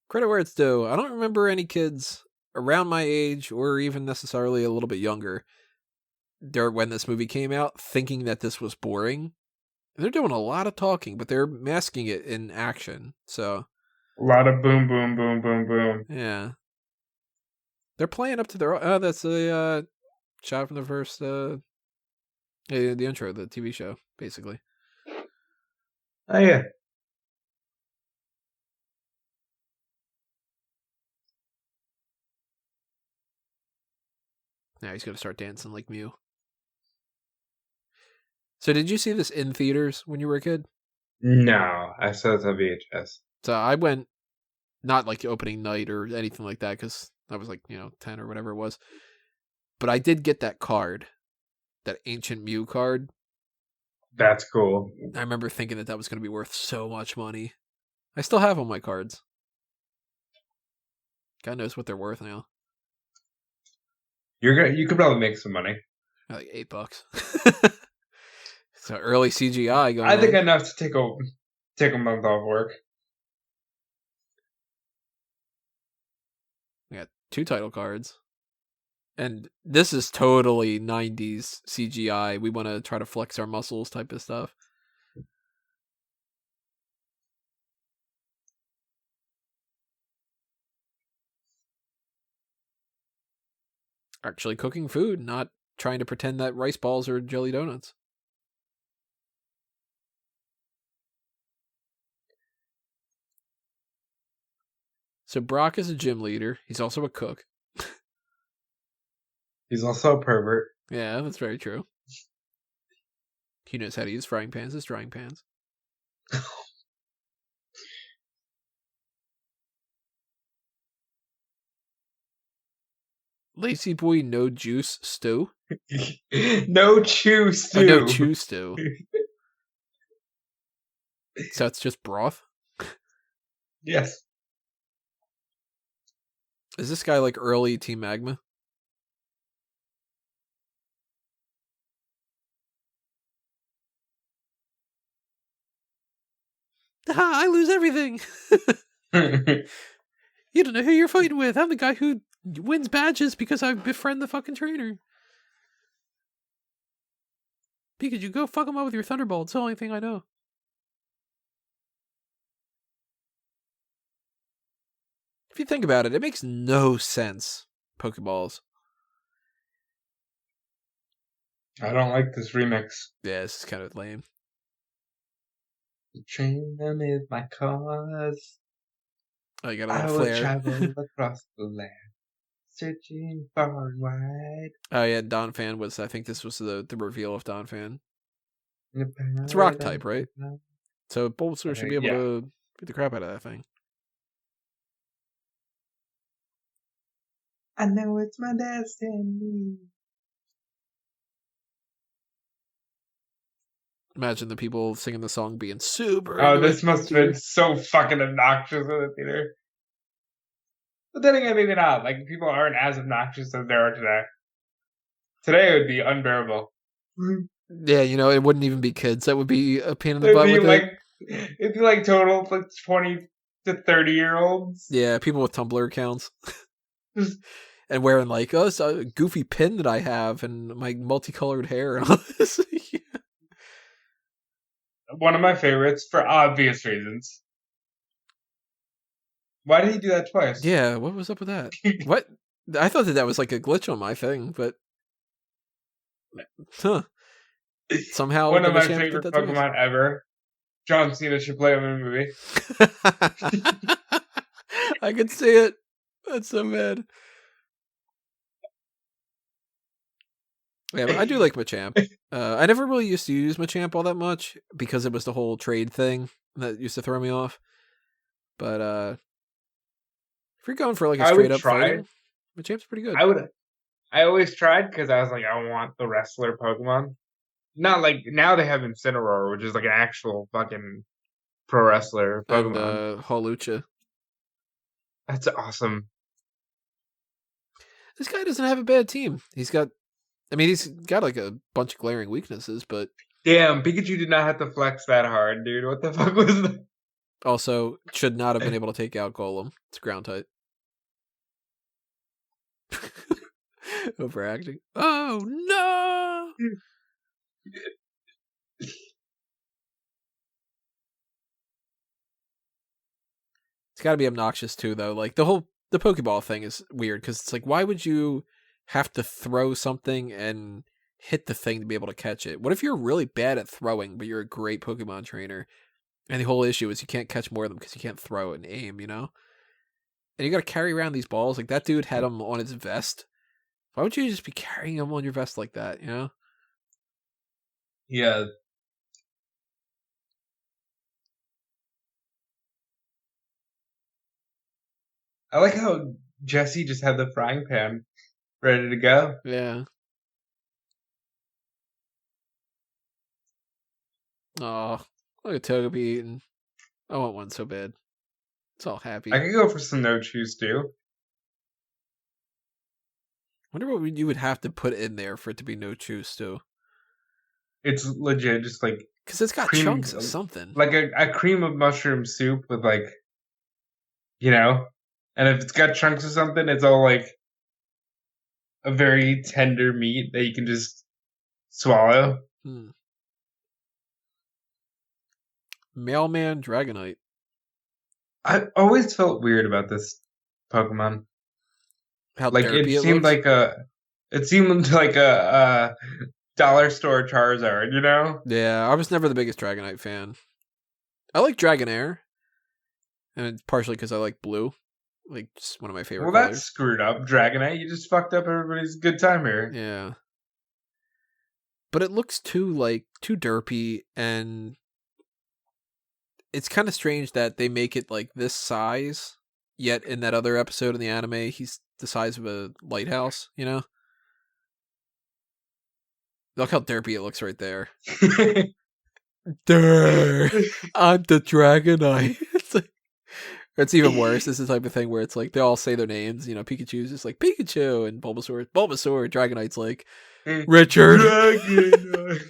Credit where it's due. I don't remember any kids around my age or even necessarily a little bit younger when this movie came out thinking that this was boring. They're doing a lot of talking, but they're masking it in action. So A lot of boom, boom, boom, boom, boom. yeah, they're playing up to their. Oh, that's a shot from the first, the intro, of the TV show, basically. Oh yeah. Now he's gonna start dancing like Mew. So did you see this in theaters when you were a kid? No, I saw it on VHS. So I went, not like opening night or anything like that, because I was like, 10 or whatever it was. But I did get that card, that ancient Mew card. That's cool. I remember thinking that was going to be worth so much money. I still have all my cards. God knows what they're worth now. You could probably make some money. Like $8. So early CGI going. I think on. enough to take a month off work. We got 2 title cards. And this is totally 90s CGI. We want to try to flex our muscles type of stuff. Actually cooking food, not trying to pretend that rice balls are jelly donuts. So Brock is a gym leader. He's also a cook. He's also a pervert. Yeah, that's very true. He knows how to use frying pans as drying pans. Lazy boy no juice stew? No chew stew. Oh, no chew stew. So it's just broth? Yes. Is this guy like early Team Magma? Ha! I lose everything! You don't know who you're fighting with. I'm the guy who wins badges because I befriend the fucking trainer. Pikachu, go fuck him up with your Thunderbolt. It's the only thing I know. If you think about it, it makes no sense. Pokeballs. I don't like this remix. Yeah, this is kind of lame. The train is my cause. Oh, you got a I little will flare. travel across the land, searching far and wide. Oh yeah, Don Fan was. I think this was the reveal of Don Fan. It's rock type, right? So Bulbasaur should be able to beat the crap out of that thing. I know it's my destiny. Imagine the people singing the song being super. Oh, this must have been so fucking obnoxious in the theater. But then again, maybe not. Like, people aren't as obnoxious as they are today. Today it would be unbearable. Yeah, you know, it wouldn't even be kids. That would be a pain in the butt with it. It'd be like total like 20 to 30-year-olds. Yeah, people with Tumblr accounts. And wearing like, oh, it's a goofy pin that I have and my multicolored hair and all this. Yeah. One of my favorites for obvious reasons. Why did he do that twice? Yeah, what was up with that? What? I thought that was like a glitch on my thing, but huh. Somehow one of my favorite Pokemon ever. John Cena should play him in a movie. I could see it. That's so bad. Yeah, but I do like Machamp. I never really used to use Machamp all that much because it was the whole trade thing that used to throw me off. But if you're going for like a straight up fighting, Machamp's pretty good. I always tried because I was like, I want the wrestler Pokemon. Not like now they have Incineroar, which is like an actual fucking pro wrestler Pokemon. And Hawlucha. That's awesome. This guy doesn't have a bad team. He's got like a bunch of glaring weaknesses, but damn, Pikachu did not have to flex that hard, dude. What the fuck was that? Also, should not have been able to take out Golem. It's ground type. Overacting. Oh no! It's got to be obnoxious too, though. Like the Pokeball thing is weird because it's like, why would you have to throw something and hit the thing to be able to catch it? What if you're really bad at throwing, but you're a great Pokemon trainer, and the whole issue is you can't catch more of them because you can't throw and aim, you know? And you got to carry around these balls. Like that dude had them on his vest. Why would you just be carrying them on your vest like that, you know? Yeah. I like how Jesse just had the frying pan ready to go. Yeah. Oh, look at Togepi eating. I want one so bad. It's all happy. I could go for some no chews too. Wonder what you would have to put in there for it to be no chew stew. It's legit, just like because it's got chunks of something, like a cream of mushroom soup with like, you know, and if it's got chunks of something, it's all like a very tender meat that you can just swallow. Mailman Dragonite. I always felt weird about this Pokemon. How Like derpy it looks. it seemed like a dollar store Charizard, you know? Yeah, I was never the biggest Dragonite fan. I like Dragonair, and it's partially because I like blue. Like, just one of my favorite Well, that's colors. screwed up, Dragonite. You just fucked up everybody's good time here. Yeah. But it looks too derpy, and it's kind of strange that they make it like this size, yet in that other episode in the anime, he's the size of a lighthouse, you know? Look how derpy it looks right there. Durr! I'm the Dragonite. It's even worse. This is the type of thing where it's like they all say their names. You know, Pikachu's just like Pikachu, and Bulbasaur. Dragonite's like Richard. Dragonite.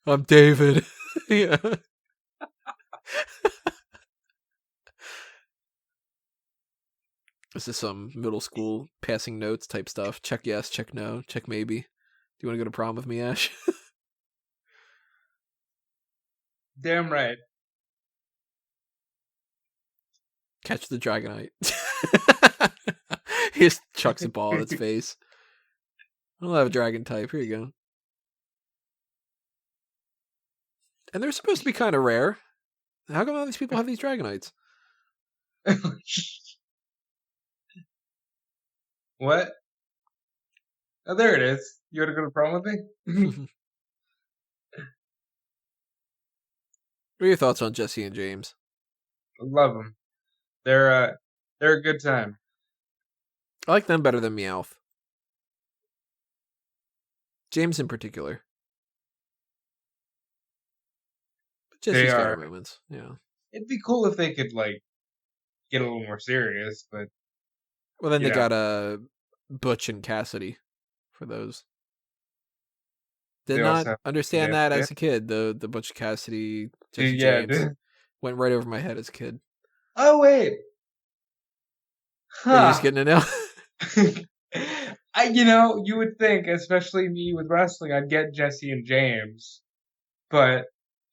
I'm David. Yeah. This is some middle school passing notes type stuff. Check yes, check no, check maybe. Do you want to go to prom with me, Ash? Damn right. Catch the Dragonite. He just chucks a ball at its face. I'll have a dragon type. Here you go. And they're supposed to be kind of rare. How come all these people have these Dragonites? What? Oh, there it is. You want to go to prom with me? What are your thoughts on Jesse and James? Love them. They're a good time. I like them better than Meowth. James in particular. But Jesse's got her moments. Yeah. It'd be cool if they could like get a little more serious, but well, then they got Butch and Cassidy for those. Did not understand that as a kid. The Butch Cassidy, Jesse James went right over my head as a kid. Oh wait, Are you just getting it now? You would think, especially me with wrestling, I'd get Jesse and James, but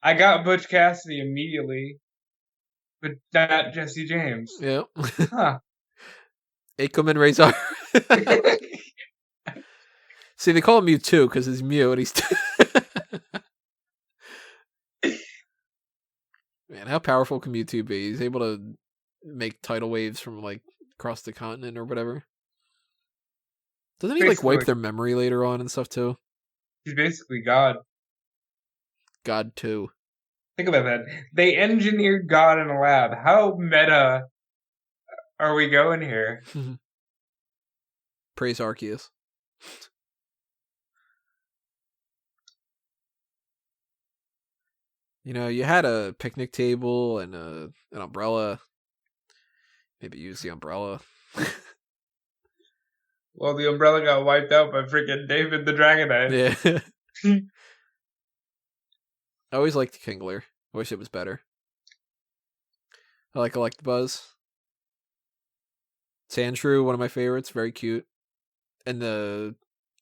I got Butch Cassidy immediately, but not Jesse James. Yeah. Huh. Akeman Razor. See, they call him Mewtwo because he's Mew and he's. Man, how powerful can Mewtwo be? He's able to make tidal waves from like across the continent or whatever. Doesn't he like wipe their memory later on and stuff too? He's basically God. God too. Think about that. They engineered God in a lab. How meta are we going here? Praise Arceus. You know, you had a picnic table and an umbrella. Maybe use the umbrella. Well, the umbrella got wiped out by freaking David the Dragonite. Yeah. I always liked Kingler. I wish it was better. I like Electabuzz. Sandshrew, one of my favorites. Very cute. And the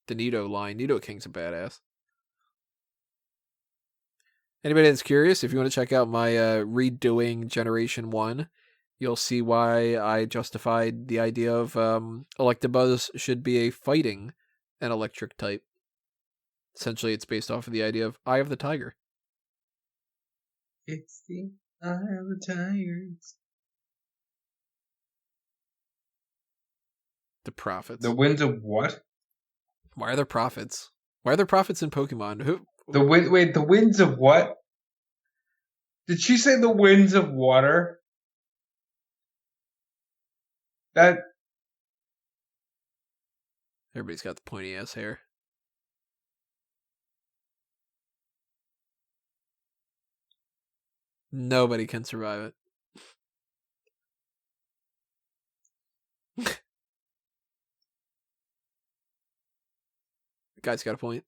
Nido line. Nido King's a badass. Anybody that's curious, if you want to check out my redoing Generation 1, you'll see why I justified the idea of Electabuzz should be a fighting and electric type. Essentially, it's based off of the idea of Eye of the Tiger. It's the Eye of the Tigers. The Prophets. The winds of what? Why are there prophets? Why are there prophets in Pokemon? Wait, the winds of what? Did she say the winds of water? That... Everybody's got the pointy ass hair. Nobody can survive it. Guy's got a point.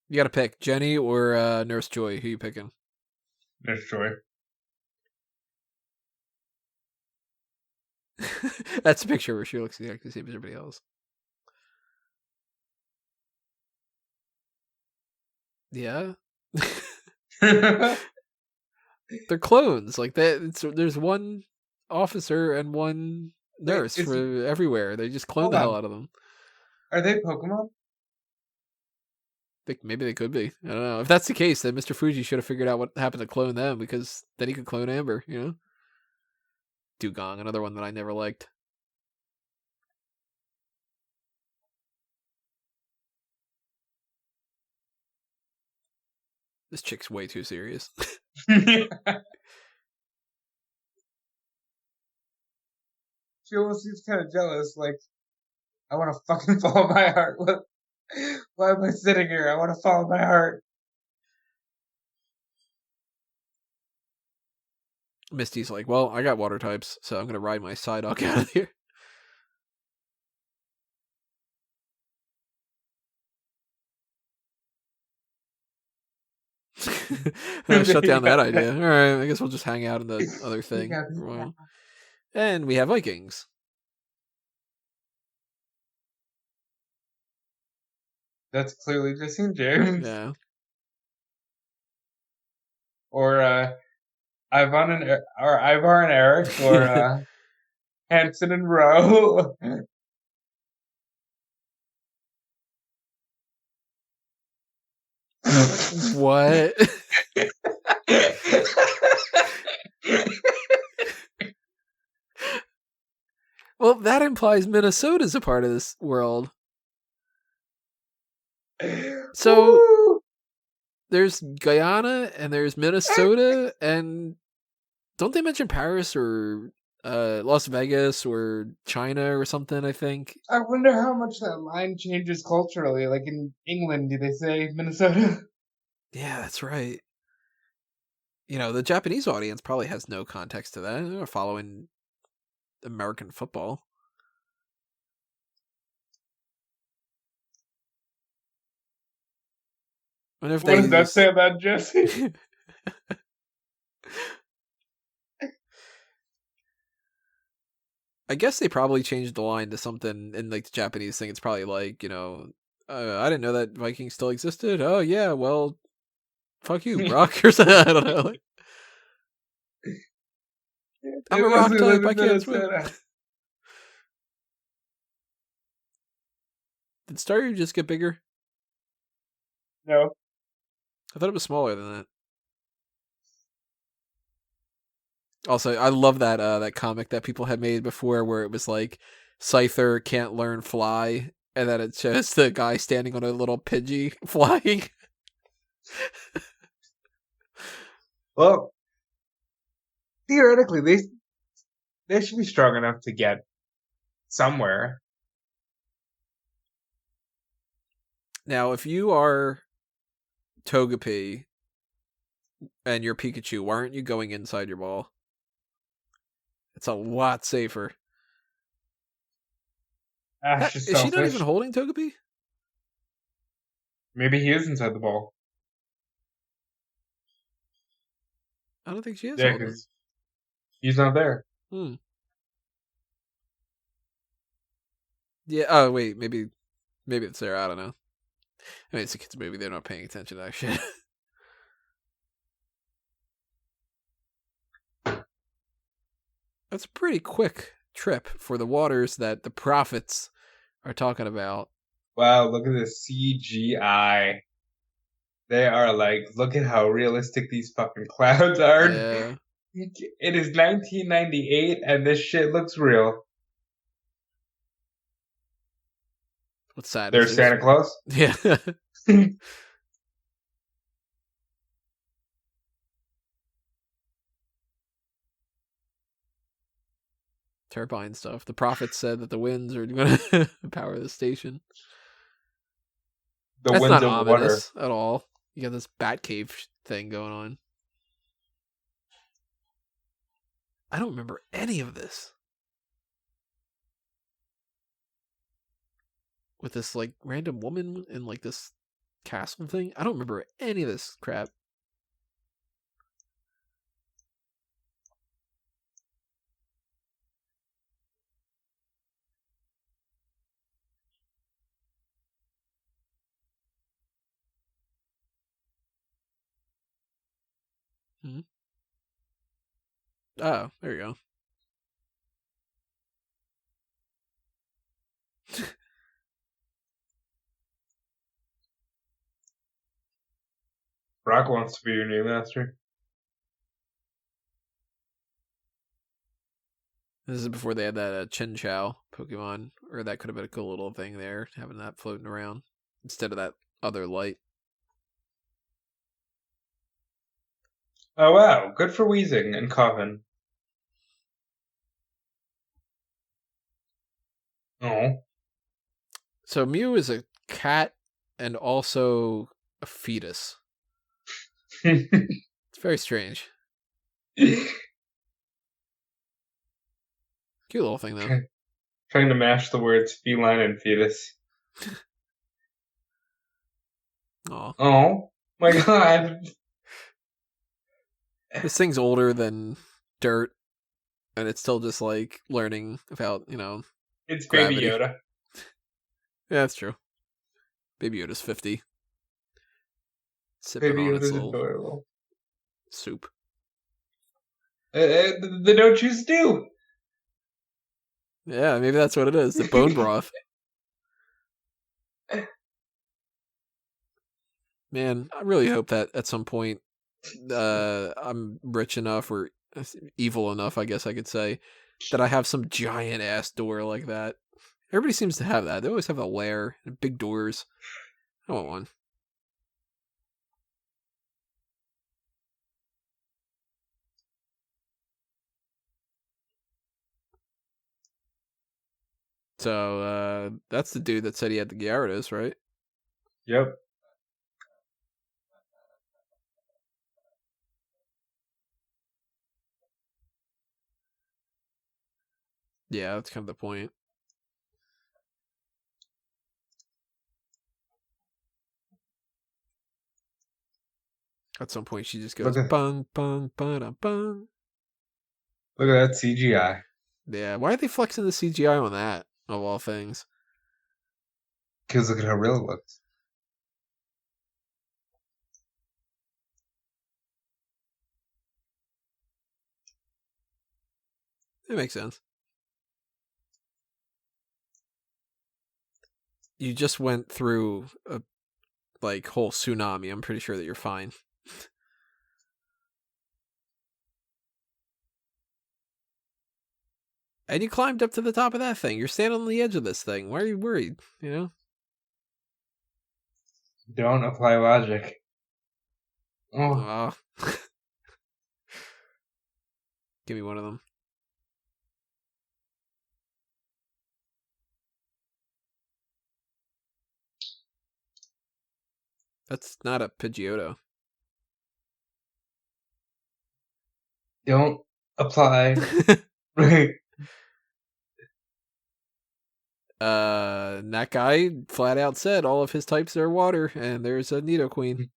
You got to pick Jenny or Nurse Joy. Who you picking? Nurse Joy. That's a picture where she looks exactly the same as everybody else. Yeah. They're clones. Like that. There's one officer and one nurse for everywhere. They just clone the hell out of them. Are they Pokemon? Think maybe they could be. I don't know. If that's the case, then Mr. Fuji should have figured out what happened to clone them, because then he could clone Amber, you know? Dugong, another one that I never liked. This chick's way too serious. She almost seems kind of jealous, like, I want to fucking follow my heart. Why am I sitting here? I want to follow my heart. Misty's like, well, I got water types, so I'm going to ride my Psyduck out of here. Shut down that idea. All right, I guess we'll just hang out in the other thing. Well, and we have Vikings. That's clearly Jesse and James. Yeah. Or Ivar and Eric, or Hanson and Roe. What? Well, that implies Minnesota's a part of this world. So Woo! There's Guyana and there's Minnesota, and don't they mention Paris or Las Vegas or China or something, I think? I wonder how much that line changes culturally. Like in England, do they say Minnesota? Yeah, that's right. You know, the Japanese audience probably has no context to that. They're following American football. What does that say about Jesse? I guess they probably changed the line to something in like the Japanese thing. It's probably like, you know, I didn't know that Vikings still existed. Oh yeah, well, fuck you, Brock, or something. I don't know. Like, I'm a rock type. I can't swim. Did Staryu just get bigger? No. I thought it was smaller than that. Also, I love that that comic that people had made before, where it was like Scyther can't learn fly, and then it's just the guy standing on a little Pidgey flying. Well, theoretically, they should be strong enough to get somewhere. Now, if you are Togepi and you're Pikachu, why aren't you going inside your ball? It's a lot safer. Ash is selfish. She not even holding Togepi? Maybe he is inside the ball. I don't think she is. Yeah, because he's not there. Yeah. Oh wait, maybe it's there. I don't know. I mean, it's a kids' movie. They're not paying attention to that shit. That's a pretty quick trip for the waters that the prophets are talking about. Wow, look at this CGI. They are like, look at how realistic these fucking clouds are. Yeah. It is 1998 and this shit looks real. What's sad? There's Santa Claus? Yeah. Turbine stuff. The prophets said that the winds are going to power the station. The That's winds not of ominous water at all. You got this Batcave thing going on. I don't remember any of this. With this like random woman in like this castle thing? I don't remember any of this crap. Hmm. Oh, there you go. Brock wants to be your new master. This is before they had that Chin Chow Pokemon, or that could have been a cool little thing there, having that floating around instead of that other light. Oh wow, good for wheezing and coughing. Oh. So Mew is a cat and also a fetus. It's very strange. Cute little thing, though. Trying to mash the words feline and fetus. Aw. Oh my god. This thing's older than dirt, and it's still just, like, learning about, It's gravity. Baby Yoda. Yeah, that's true. Baby Yoda's 50. Sipping Baby on its Yoda's little adorable. soup. They don't choose to do. Yeah, maybe that's what it is. The bone broth. Man, I really hope that at some point I'm rich enough or evil enough, I guess I could say, that I have some giant ass door like that. Everybody seems to have that. They always have a lair and big doors. I want one. So that's the dude that said he had the Gyarados, right? Yep. Yeah, that's kind of the point. At some point, she just goes bung bung bung bung. Look at that CGI. Yeah, why are they flexing the CGI on that of all things? Because look at how real it looks. It makes sense. You just went through a whole tsunami. I'm pretty sure that you're fine. And you climbed up to the top of that thing. You're standing on the edge of this thing. Why are you worried? Don't apply logic. Oh. Aw. Give me one of them. That's not a Pidgeotto. Don't apply. That guy flat out said all of his types are water, and there's a Nidoqueen.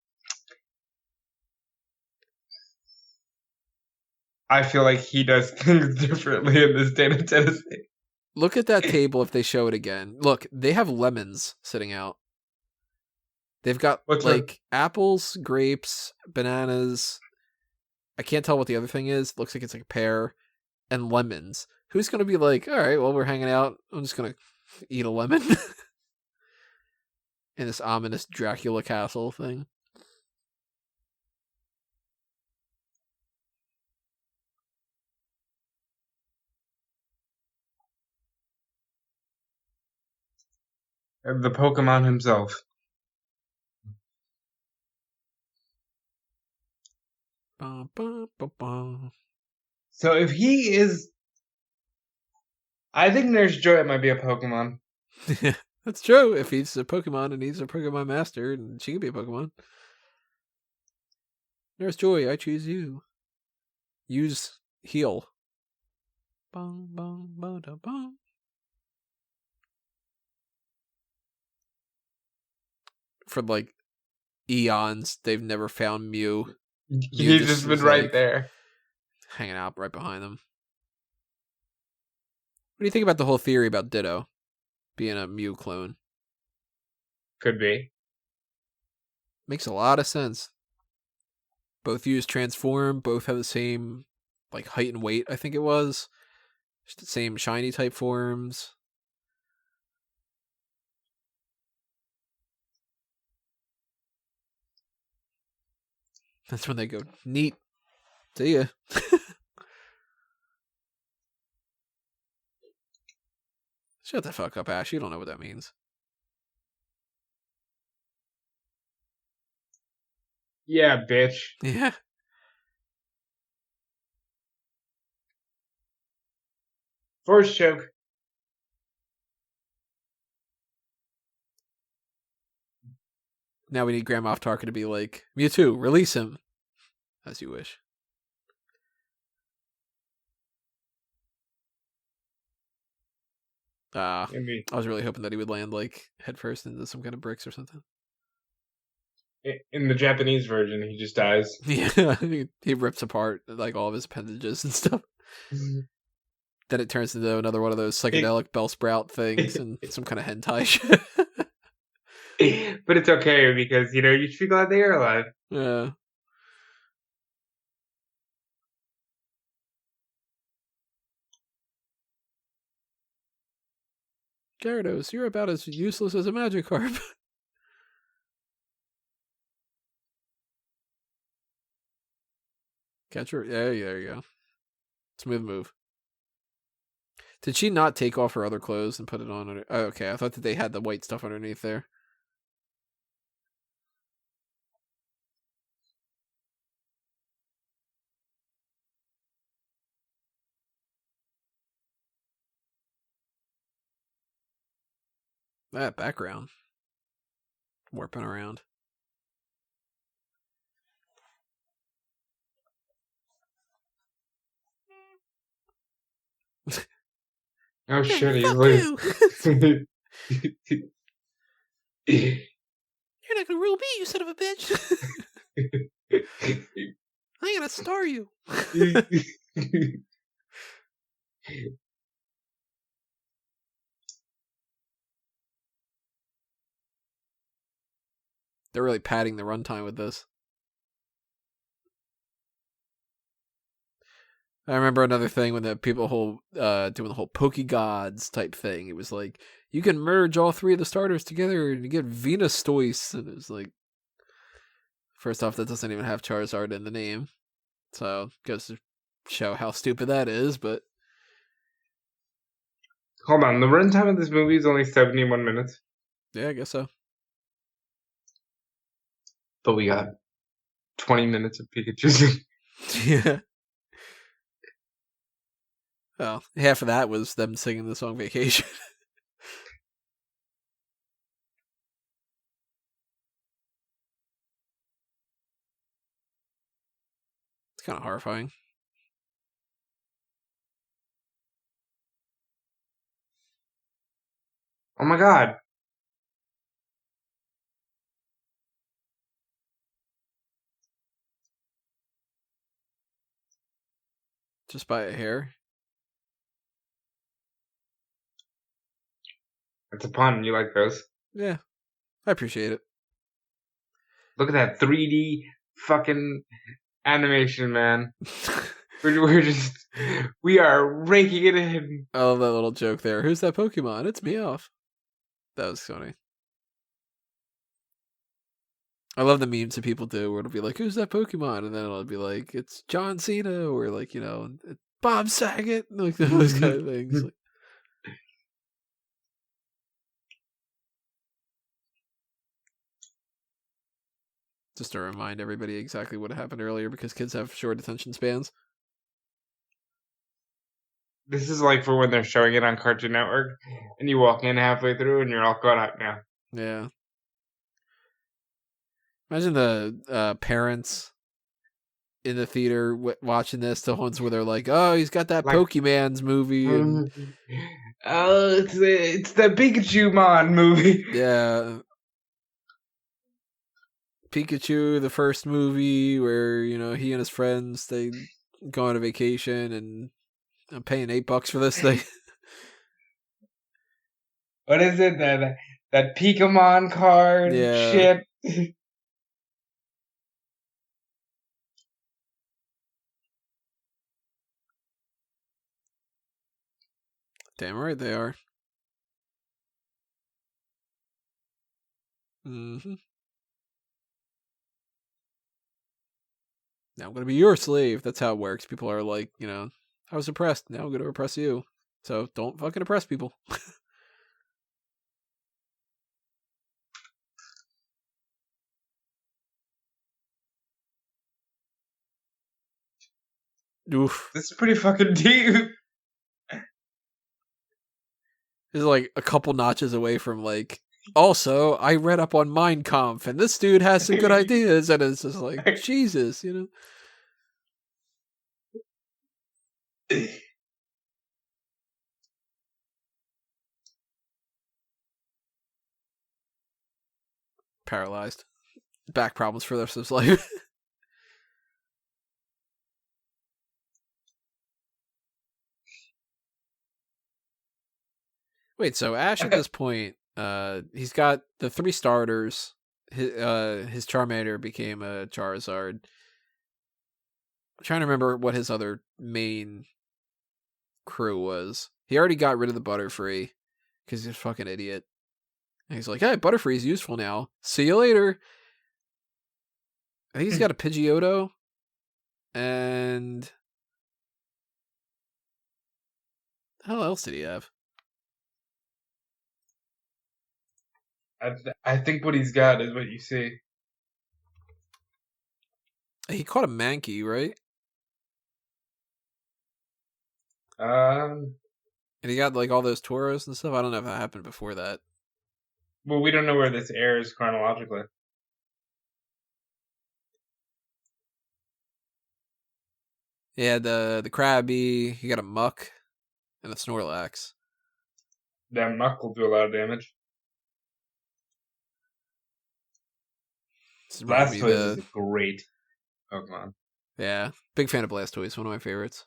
I feel like he does things differently in this state of Tennessee. Look at that table if they show it again. Look, they have lemons sitting out. They've got apples, grapes, bananas. I can't tell what the other thing is. It looks like it's like a pear and lemons. Who's going to be like, all right, well, we're hanging out. I'm just going to eat a lemon in this ominous Dracula castle thing. The Pokemon himself. So if he is... I think Nurse Joy might be a Pokemon. That's true. If he's a Pokemon and he's a Pokemon master, and she could be a Pokemon. Nurse Joy, I choose you. Use heal. Bong, bong, bada, bong. For eons, they've never found Mew. He's just been right there. Hanging out right behind them. What do you think about the whole theory about Ditto being a Mew clone? Could be. Makes a lot of sense. Both use transform, both have the same like height and weight, I think it was. Just the same shiny type forms. That's when they go, neat. See ya. Shut the fuck up, Ash. You don't know what that means. Yeah, bitch. Yeah. Force choke. Now we need Grand Moff Tarkin to be like, Mewtwo, release him. As you wish. I was really hoping that he would land like headfirst into some kind of bricks or something. In the Japanese version, he just dies. Yeah, he rips apart like all of his appendages and stuff. Then it turns into another one of those psychedelic Bellsprout things and some kind of hentai shit. But it's okay because, you should be glad they are alive. Yeah. Gyarados, you're about as useless as a Magikarp. Catch her. Yeah, there you go. Smooth move. Did she not take off her other clothes and put it on? Under... Oh, okay, I thought that they had the white stuff underneath there. That background. Warping around. Oh shit, he's like... You're not gonna rule me, you son of a bitch. I'm gonna star you. They're really padding the runtime with this. I remember another thing when the people doing the whole Pokegods type thing. It was like, you can merge all three of the starters together and you get Venustoise. And it was like, first off, that doesn't even have Charizard in the name. So, goes to show how stupid that is, but... Hold on, the runtime of this movie is only 71 minutes. Yeah, I guess so. But we got 20 minutes of Pikachu. Yeah. Well, half of that was them singing the song Vacation. It's kind of horrifying. Oh my god. Just by a hair? It's a pun. You like those? Yeah. I appreciate it. Look at that 3D fucking animation, man. we are ranking it in. I love that little joke there. Who's that Pokemon? It's Meowth. That was funny. I love the memes that people do where it'll be like, who's that Pokemon? And then it'll be like, it's John Cena or like, Bob Saget. Like those kind of things. Like, just to remind everybody exactly what happened earlier because kids have short attention spans. This is like for when they're showing it on Cartoon Network and you walk in halfway through and you're all caught up now. Yeah. Imagine the parents in the theater watching this, the ones where they're like, oh, he's got that Pokemon's movie. And... oh, it's the Pikachu-mon movie. Yeah. Pikachu, the first movie where, he and his friends, they go on a vacation, and I'm paying $8 for this thing. What is it? That Pokémon card Yeah. shit? Damn right they are. Mm-hmm. Now I'm going to be your slave. That's how it works. People are like, I was oppressed. Now I'm going to oppress you. So don't fucking oppress people. Oof. This is pretty fucking deep. This is like a couple notches away from like, also, I read up on Mein Kampf, and this dude has some good ideas, and it's just like, Jesus, Paralyzed. Back problems for the rest of his life. Wait, so Ash at this point, he's got the 3 starters. His Charmander became a Charizard. I'm trying to remember what his other main crew was. He already got rid of the Butterfree because he's a fucking idiot. And he's like, hey, Butterfree's useful now. See you later. I think he's got a Pidgeotto. And the hell else did he have? I think what he's got is what you see. He caught a Mankey, right? Um, And he got like all those Tauros and stuff. I don't know if that happened before that. well, we don't know where this airs chronologically. He had the Krabby, he got a Muck, and a Snorlax. That Muck will do a lot of damage. Blastoise is a great Pokemon. Yeah, big fan of Blastoise, one of my favorites.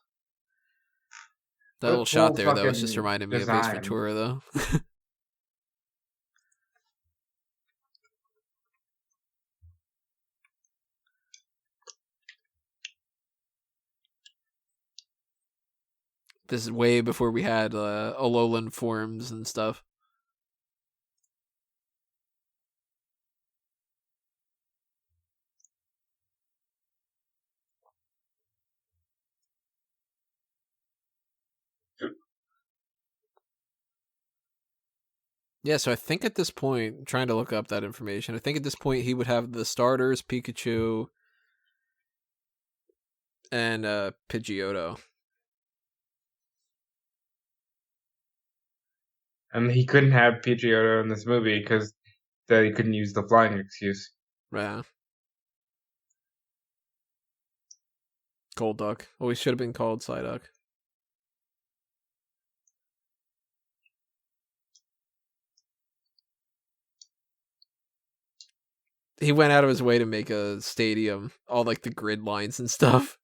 That little shot there, though, was just reminding me of Ace Ventura, though. This is way before we had Alolan forms and stuff. Yeah, so I think at this point, I'm trying to look up that information, I think at this point he would have the starters, Pikachu, and Pidgeotto. And he couldn't have Pidgeotto in this movie because he couldn't use the flying excuse. Yeah. Golduck. Always should have been called Psyduck. He went out of his way to make a stadium, all like the grid lines and stuff.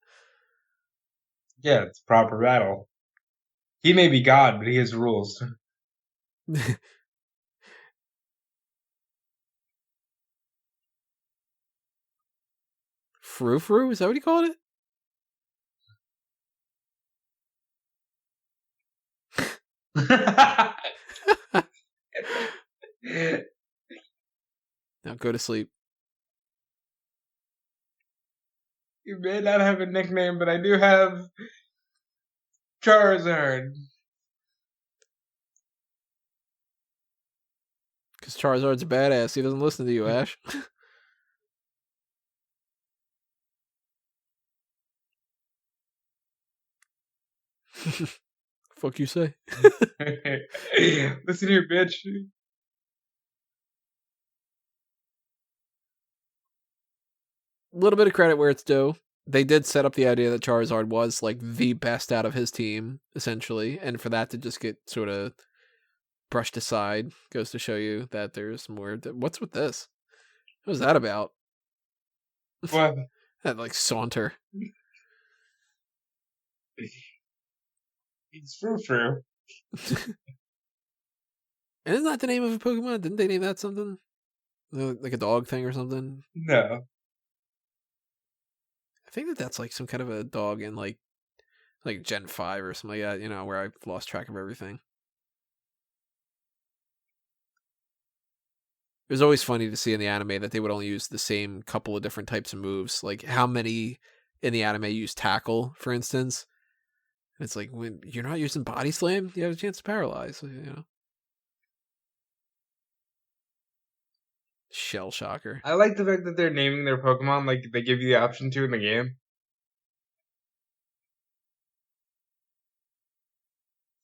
Yeah, it's proper battle. He may be God, but he has rules. Frou-Frou? Is that what he called it? Now go to sleep. You may not have a nickname, but I do have Charizard. Because Charizard's a badass. He doesn't listen to you, Ash. Fuck you say? Listen here, bitch. A little bit of credit where it's due. They did set up the idea that Charizard was like the best out of his team, essentially, and for that to just get sort of brushed aside goes to show you that there's more. What's with this? What was that about? What? That like saunter. It's frou-frou. And isn't that the name of a Pokemon? Didn't they name that something? Like a dog thing or something? No. I think that's like some kind of a dog in like Gen 5 or something like that, you know, where I've lost track of everything. It was always funny to see in the anime that they would only use the same couple of different types of moves. Like how many in the anime use tackle, for instance. And it's like when you're not using body slam, you have a chance to paralyze, you know. Shell shocker. I like the fact that they're naming their Pokemon like they give you the option to in the game.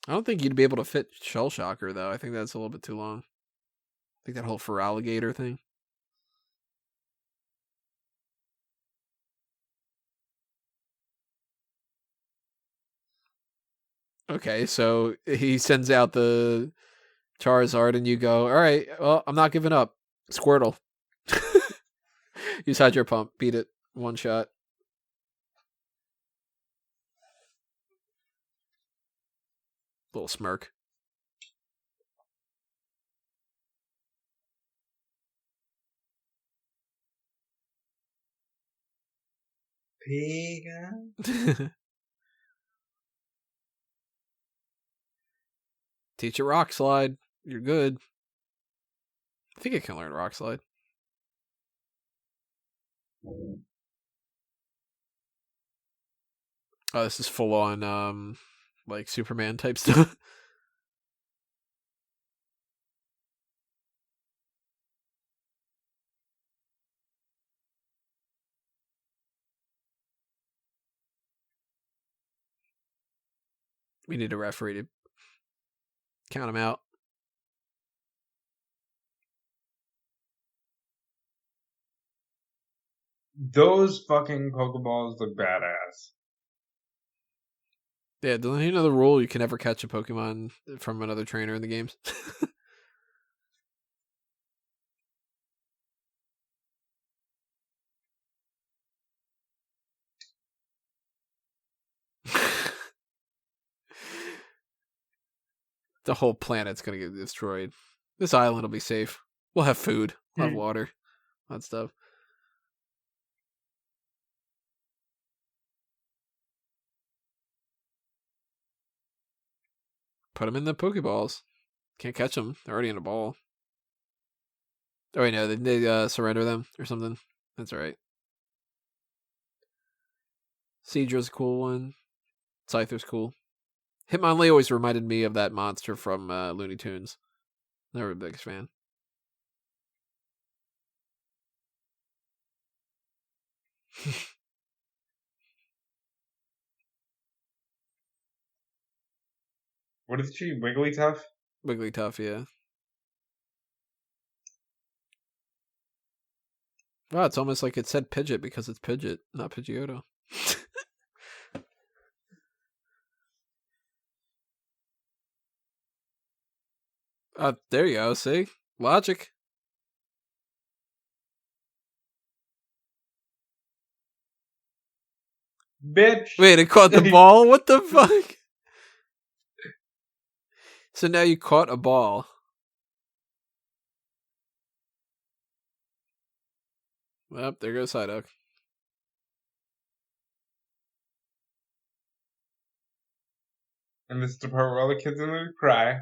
I don't think you'd be able to fit Shell Shocker though. I think that's a little bit too long. I think that whole Feraligatr thing. Okay, so he sends out the Charizard and you go, all right, well, I'm not giving up. Squirtle. Use Hydro Pump. Beat it. One shot. Little smirk. Pega. Teach it Rock Slide. You're good. I think I can learn Rock Slide. Oh, this is full on like Superman type stuff. We need a referee to count him out. Those fucking Pokeballs look badass. Yeah, don't you know the rule? You can never catch a Pokemon from another trainer in the games. The whole planet's gonna get destroyed. This island will be safe. We'll have food. We'll have water. That stuff. Put them in the Pokeballs. Can't catch them. They're already in a ball. Oh, wait, no. They surrender them or something. That's all right. Seadra's a cool one. Scyther's cool. Hitmonlee always reminded me of that monster from Looney Tunes. Never the biggest fan. What is she? Wigglytuff? Wigglytuff, yeah. Wow, it's almost like it said Pidgeot because it's Pidgeot, not Pidgeotto. There you go. See? Logic. Bitch! Wait, it caught the ball? What the fuck? So now you caught a ball. Well, there goes Psyduck. And this is the part where all the kids in the movie cry.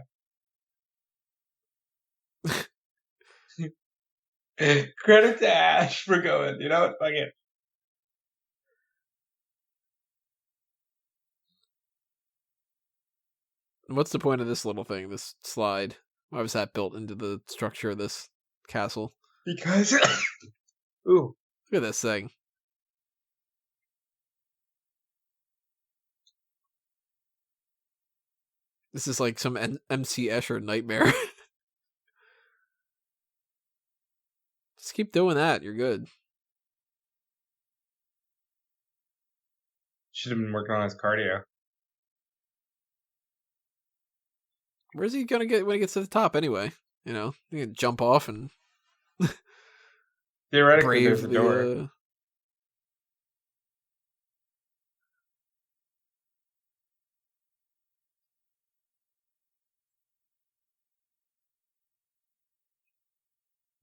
Credit to Ash for going, you know what? Fuck it. What's the point of this little thing, this slide? Why was that built into the structure of this castle? Because. Ooh. Look at this thing. This is like some MC Escher nightmare. Just keep doing that. You're good. Should have been working on his cardio. Where's he gonna get when he gets to the top anyway? You know, he can jump off and Theoretically, there's a door.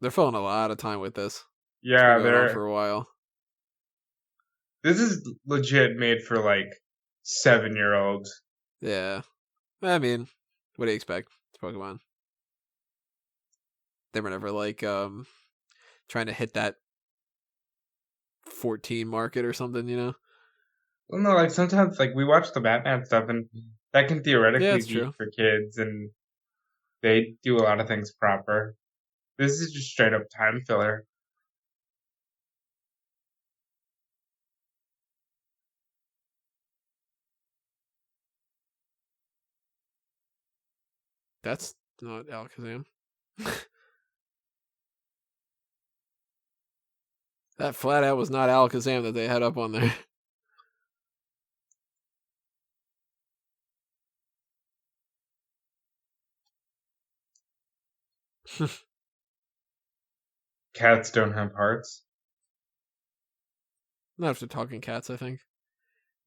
They're filling a lot of time with this. It's Yeah, been going on for a while. This is legit made for like 7-year-olds. Yeah. I mean, what do you expect? It's Pokemon. They were never like trying to hit that 14 market or something, you know? Well, no, like sometimes like we watch the Batman stuff, and that can Yeah, theoretically that's be true. for kids, and they do a lot of things proper. This is just straight up time filler. That's not Alakazam. That flat out was not Alakazam that they had up on there. Cats don't have hearts. Not after talking cats, I think.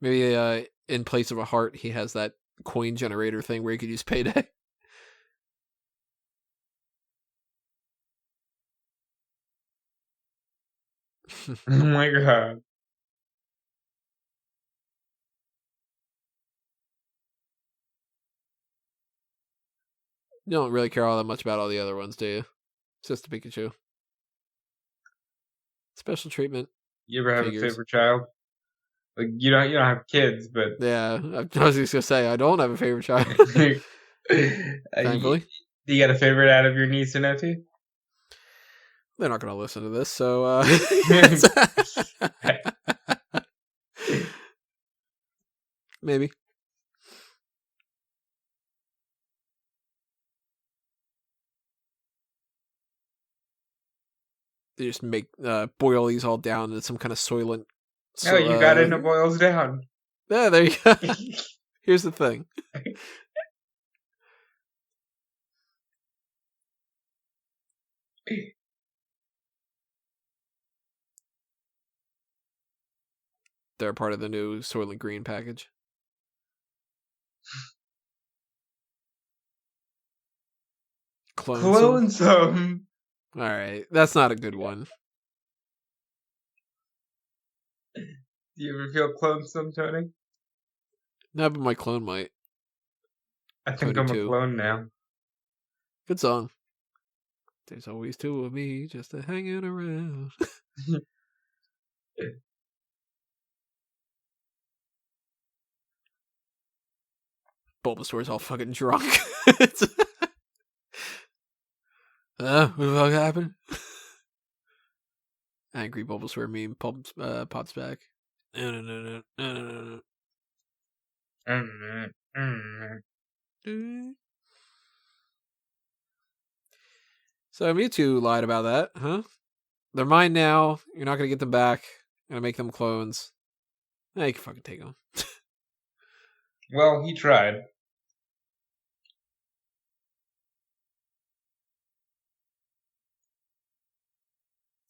Maybe in place of a heart, he has that coin generator thing where you could use payday. Oh my god. You don't really care all that much about all the other ones, do you? It's just a Pikachu. Special treatment. You ever have Figures. a favorite child? Like you don't have kids, but Yeah, I was just gonna say I don't have a favorite child. Thankfully, do you got a favorite out of your niece and nephew? they're not gonna listen to this, so maybe. They just make boil these all down into some kind of soylent. No, you got it and it boils down. Yeah, there you go. Here's the thing. They're part of the new Soylent Green package. Clone some. Alright, that's not a good one. Do you ever feel clone some, Tony? No, but my clone might. I think Cody I'm too. a clone now. Good song. There's always two of me just a hanging around. Bulbasaur's all fucking drunk. What the fuck happened? Angry Bulbasaur meme pops back. So Mewtwo lied about that, huh? They're mine now. You're not gonna get them back. I'm gonna make them clones. Yeah, you can fucking take them. Well, he tried.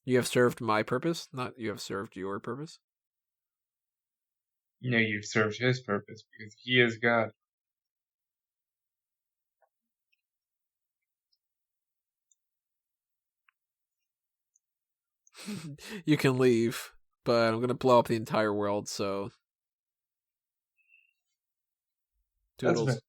You have served my purpose, not you have served your purpose. No, you've served his purpose because he is God. You can leave, but I'm gonna blow up the entire world, so toodles. That's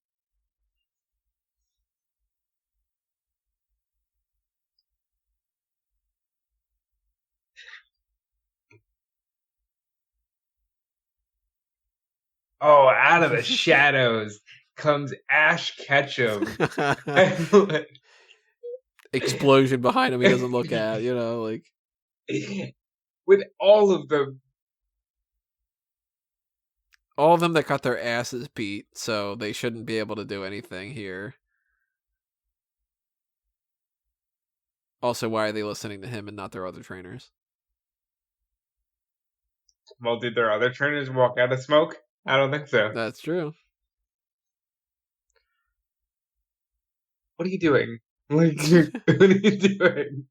Oh, out of the shadows comes Ash Ketchum. Explosion behind him he doesn't look at, you know, like with all of them. All of them that got their asses beat, so they shouldn't be able to do anything here. Also, why are they listening to him and not their other trainers? Well, did their other trainers walk out of smoke? I don't think so. That's true. What are you doing? What are you doing?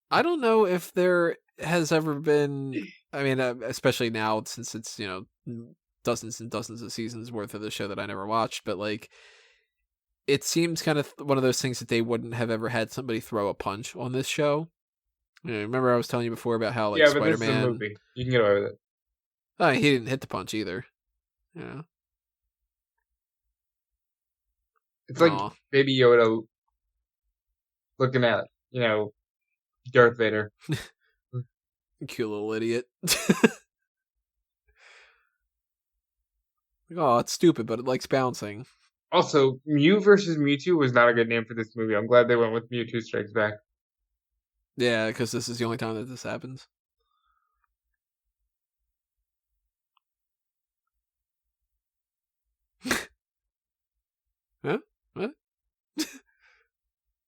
I don't know if there has ever been. I mean, especially now since it's dozens and dozens of seasons worth of the show that I never watched, but like it seems kind of one of those things that they wouldn't have ever had somebody throw a punch on this show. Remember I was telling you before about how like Yeah, but this is a Spider-Man, movie. You can get away with it. he didn't hit the punch either. Yeah. It's like Aw. Baby Yoda looking at, Darth Vader. Cute little idiot. Oh, it's stupid, but it likes bouncing. Also, Mew versus Mewtwo was not a good name for this movie. I'm glad they went with Mewtwo Strikes Back. Yeah, because this is the only time that this happens. Huh? What?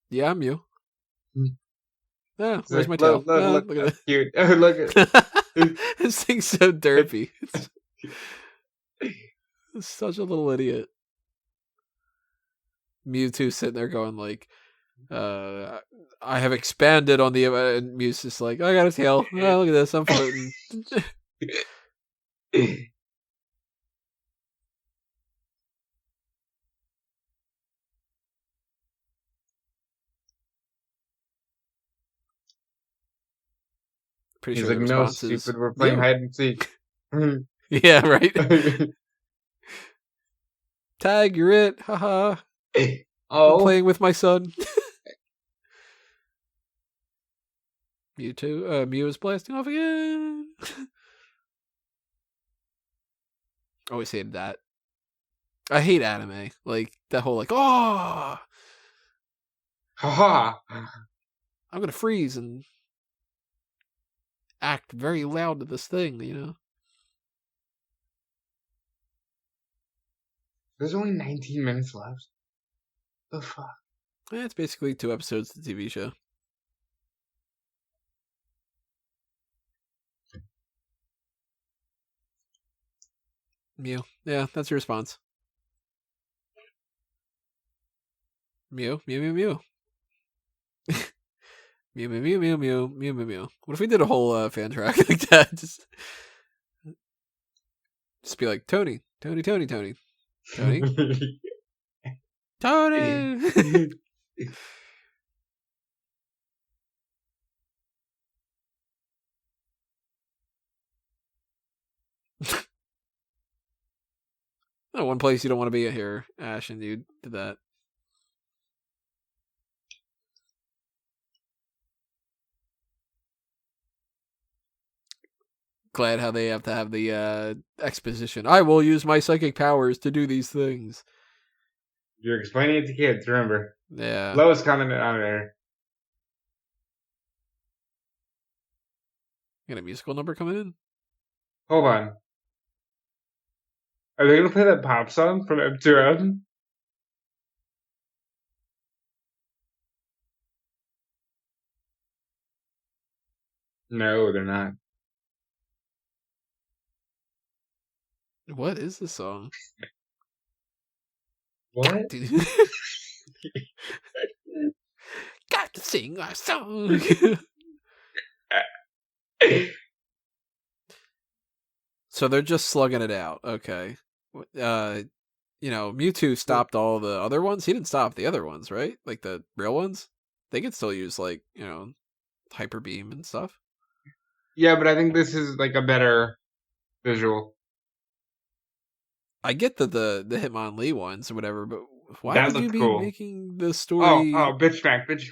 Yeah, I'm you. Ah, where's my tail? Look Look at it. cute. Look at This thing's so derpy. It's such a little idiot. Mewtwo sitting there going like, I have expanded on the and Mew's just like, I got a tail. Oh, look at this, I'm floating. Pretty He's sure like, the no, response is stupid, we're playing Mew. hide and seek. Yeah, right. Tag, you're it. Haha. I'm playing with my son. Mew is blasting off again. Always hated that. I hate anime. Like that whole like, oh, Haha. I'm gonna freeze and act very loud to this thing, There's only 19 minutes left. The fuck? It's basically 2 episodes of the TV show. Mew. Yeah, that's your response. Mew, mew, mew, mew. Mew, mew, mew, mew, mew, mew, mew, mew. What if we did a whole fan track like that? Just be like, Tony, Tony, Tony, Tony. Tony? Tony! Oh, one place you don't want to be here, Ash, and you did that. Glad how they have to have the exposition. I will use my psychic powers to do these things. You're explaining it to kids, remember. Yeah. Lowest commented on there. Got a musical number coming in? Hold on. Are they gonna play that pop song from M2M? No, they're not. What is this song? What? Got to sing our song. So they're just slugging it out. Okay. Mewtwo stopped all the other ones. He didn't stop the other ones, right? Like the real ones. They could still use Hyper Beam and stuff. Yeah, but I think this is like a better visual. I get the Hitmonlee ones or whatever, but why That would you looks be cool. making the story? Oh, bitch smack, bitch.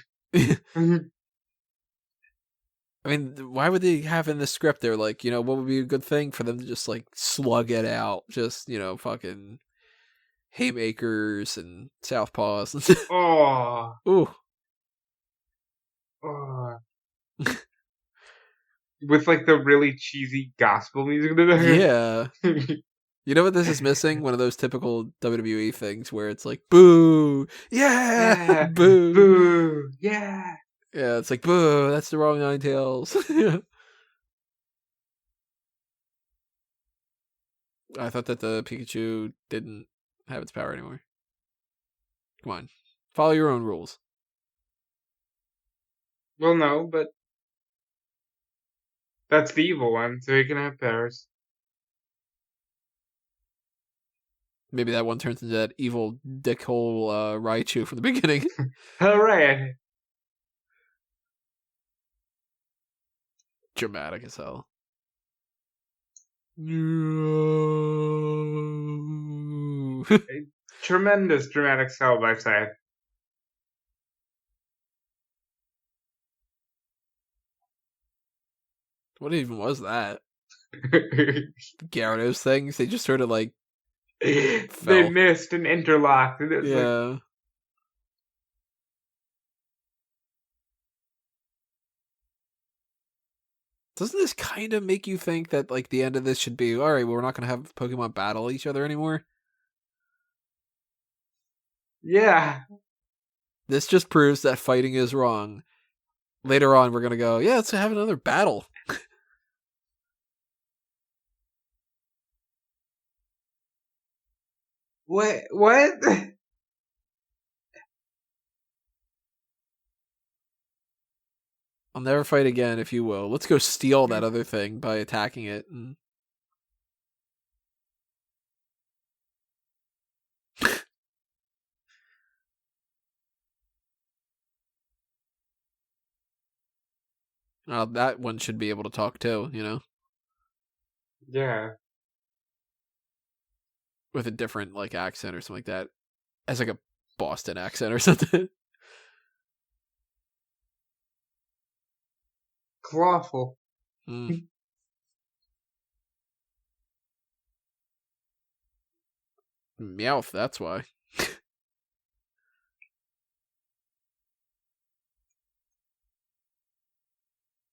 I mean, why would they have in the script? They're like, what would be a good thing for them to just like slug it out? Just fucking haymakers and southpaws. Oh. Ooh. Oh. With like the really cheesy gospel music in the background. Yeah. You know what this is missing? One of those typical WWE things where it's like, boo, yeah, boo, boo, yeah. Yeah, it's like, boo, that's the wrong Ninetales. I thought that the Pikachu didn't have its power anymore. Come on. Follow your own rules. Well, no, but that's the evil one, so he can have powers. Maybe that one turns into that evil dickhole Raichu from the beginning. All right. Dramatic as hell. Tremendous dramatic sound, I say. What even was that? Gyarados things? They just sort of like They fell. missed and interlocked. And it was like, Yeah. Doesn't this kind of make you think that like the end of this should be, alright, well, we're not going to have Pokemon battle each other anymore? yeah. This just proves that fighting is wrong. Later on, we're going to go, yeah, let's have another battle. What? I'll never fight again, if you will. Let's go steal that other thing by attacking it. And... that one should be able to talk too, you know? Yeah. With a different like accent or something like that. As like a Boston accent or something. Clawful. Mm. Meowth, that's why.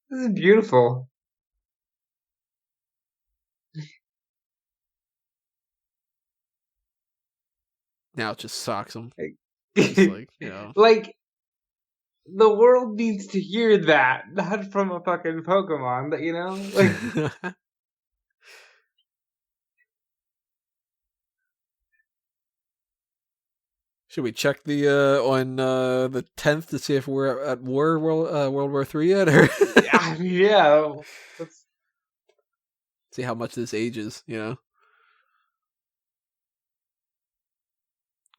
This is beautiful. Now it just socks him. Just like, you know. Like, the world needs to hear that, not from a fucking Pokemon, you know? Like, should we check the on the 10th to see if we're at World War III yet, or yeah. Let's... see how much this ages? You know,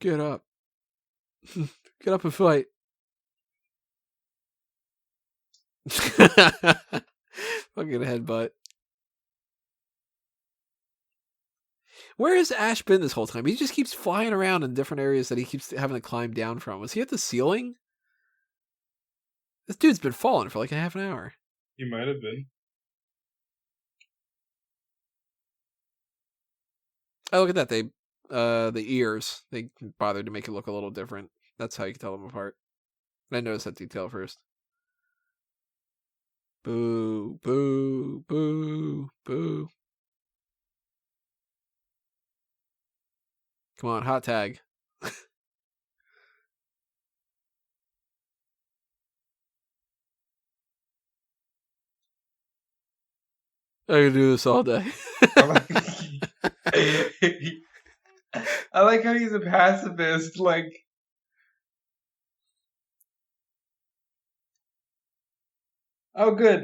get up, get up and fight. Fucking headbutt. Where has Ash been this whole time? He just keeps flying around in different areas that he keeps having to climb down from. Was he at the ceiling? This dude's been falling for like a half an hour. He might have been. Oh, look at that. They, the ears, they bothered to make it look a little different. That's how you can tell them apart. I noticed that detail first. Boo, boo, boo, boo. Come on, hot tag. I can do this all day. I like how he's a pacifist, like... Oh, good.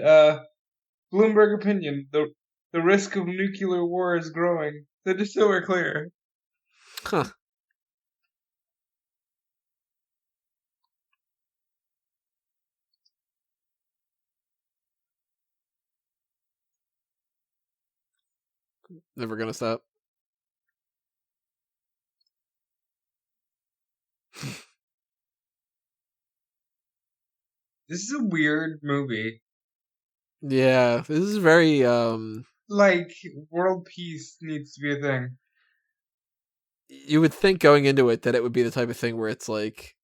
Bloomberg opinion. The risk of nuclear war is growing. So just so we're clear. Huh. Never gonna stop. This is a weird movie. Yeah, this is very Like, world peace needs to be a thing. you would think going into it that it would be the type of thing where it's like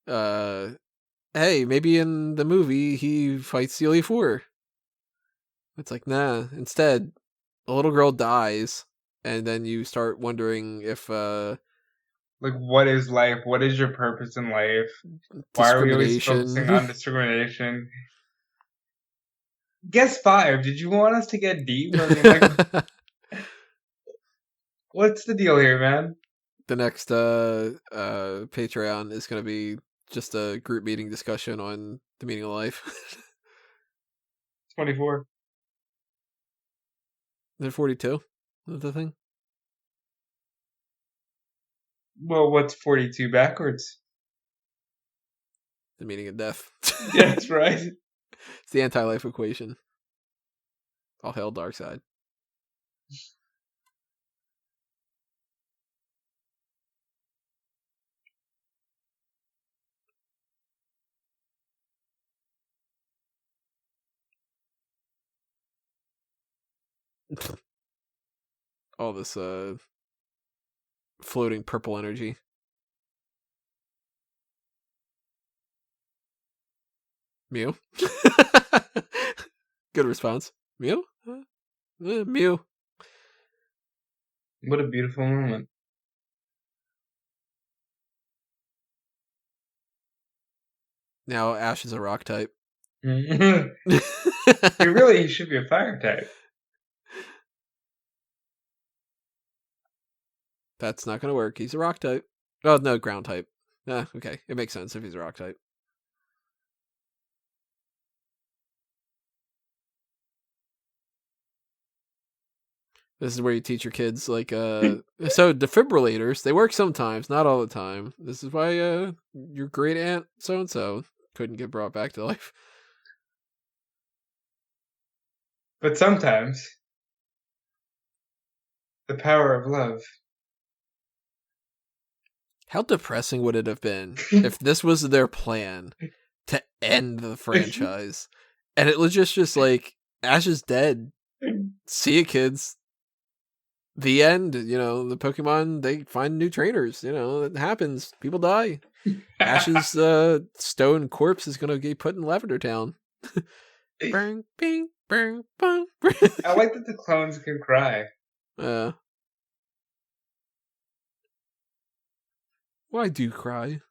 hey, maybe in the movie he fights the Elite Four. It's like, nah. Instead, a little girl dies, and then you start wondering if Like, what is life? What is your purpose in life? Why are we always focusing on discrimination? Guess 5. Did you want us to get deep? I mean, like, what's the deal here, man? The next Patreon is going to be just a group meeting discussion on the meaning of life. 24. Is it 42? Is that the thing? Well, what's 42 backwards? The meaning of death. Yeah, that's right. It's the anti-life equation. All hail Darkseid. All this floating purple energy. Mew. Good response. Mew? Mew. What a beautiful moment. Now Ash is a rock type. He should be a fire type. That's not going to work. He's a rock type. Oh, no, ground type. Okay. It makes sense if he's a rock type. This is where you teach your kids, like, so defibrillators, they work sometimes, not all the time. This is why your great aunt so-and-so couldn't get brought back to life. But sometimes, the power of love. How depressing would it have been if this was their plan to end the franchise? And it was just like, Ash is dead. See you, kids. The end. The Pokemon, they find new trainers. It happens. People die. Ash's stone corpse is going to get put in Lavender Town. Bang, bing, bang, bang. I like that the clones can cry. Why do you cry?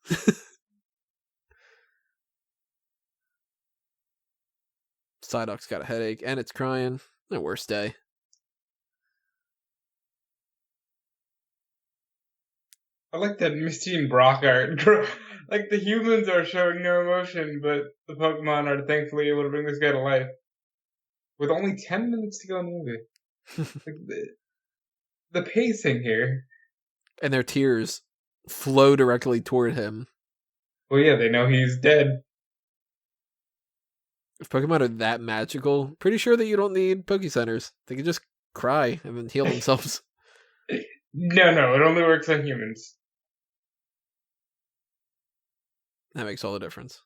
Psyduck's got a headache and it's crying. The worst day. I like that Misty and Brock art. Like the humans are showing no emotion, but the Pokemon are thankfully able to bring this guy to life. With only 10 minutes to go in the movie. Like the pacing here. And their tears flow directly toward him. Well, yeah, they know he's dead. If Pokemon are that magical, pretty sure that you don't need Pokecenters. They can just cry and then heal themselves. No, it only works on humans. That makes all the difference.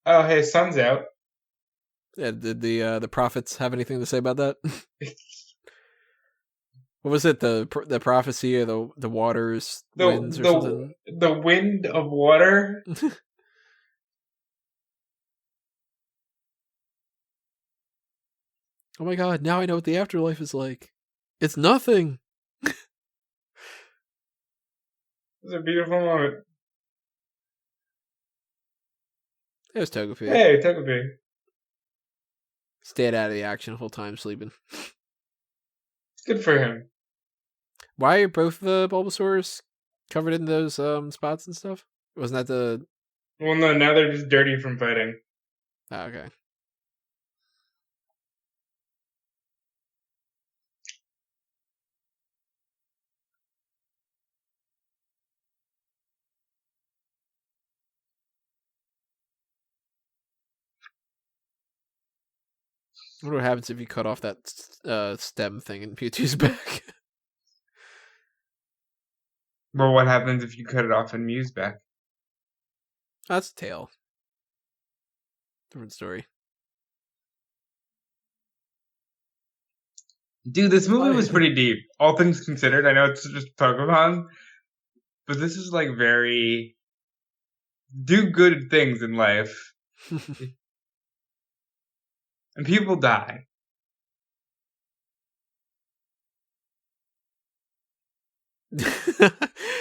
Oh, hey, sun's out. Yeah, did the prophets have anything to say about that? What was it? The prophecy of the waters, winds, or something? The wind of water. Oh my god, now I know what the afterlife is like. It's nothing. It's a beautiful moment. There's Togepi. Hey, Togepi. Stayed out of the action the whole time sleeping. It's good for him. Why are both the Bulbasaurs covered in those spots and stuff? Wasn't that the... Well, no, now they're just dirty from fighting. Oh, okay. I wonder what happens if you cut off that stem thing in Mewtwo's back. Well, what happens if you cut it off and Mew's back? That's a tail. Different story. Dude, this movie was pretty deep. All things considered, I know it's just Pokemon, but this is like very... do good things in life. And people die.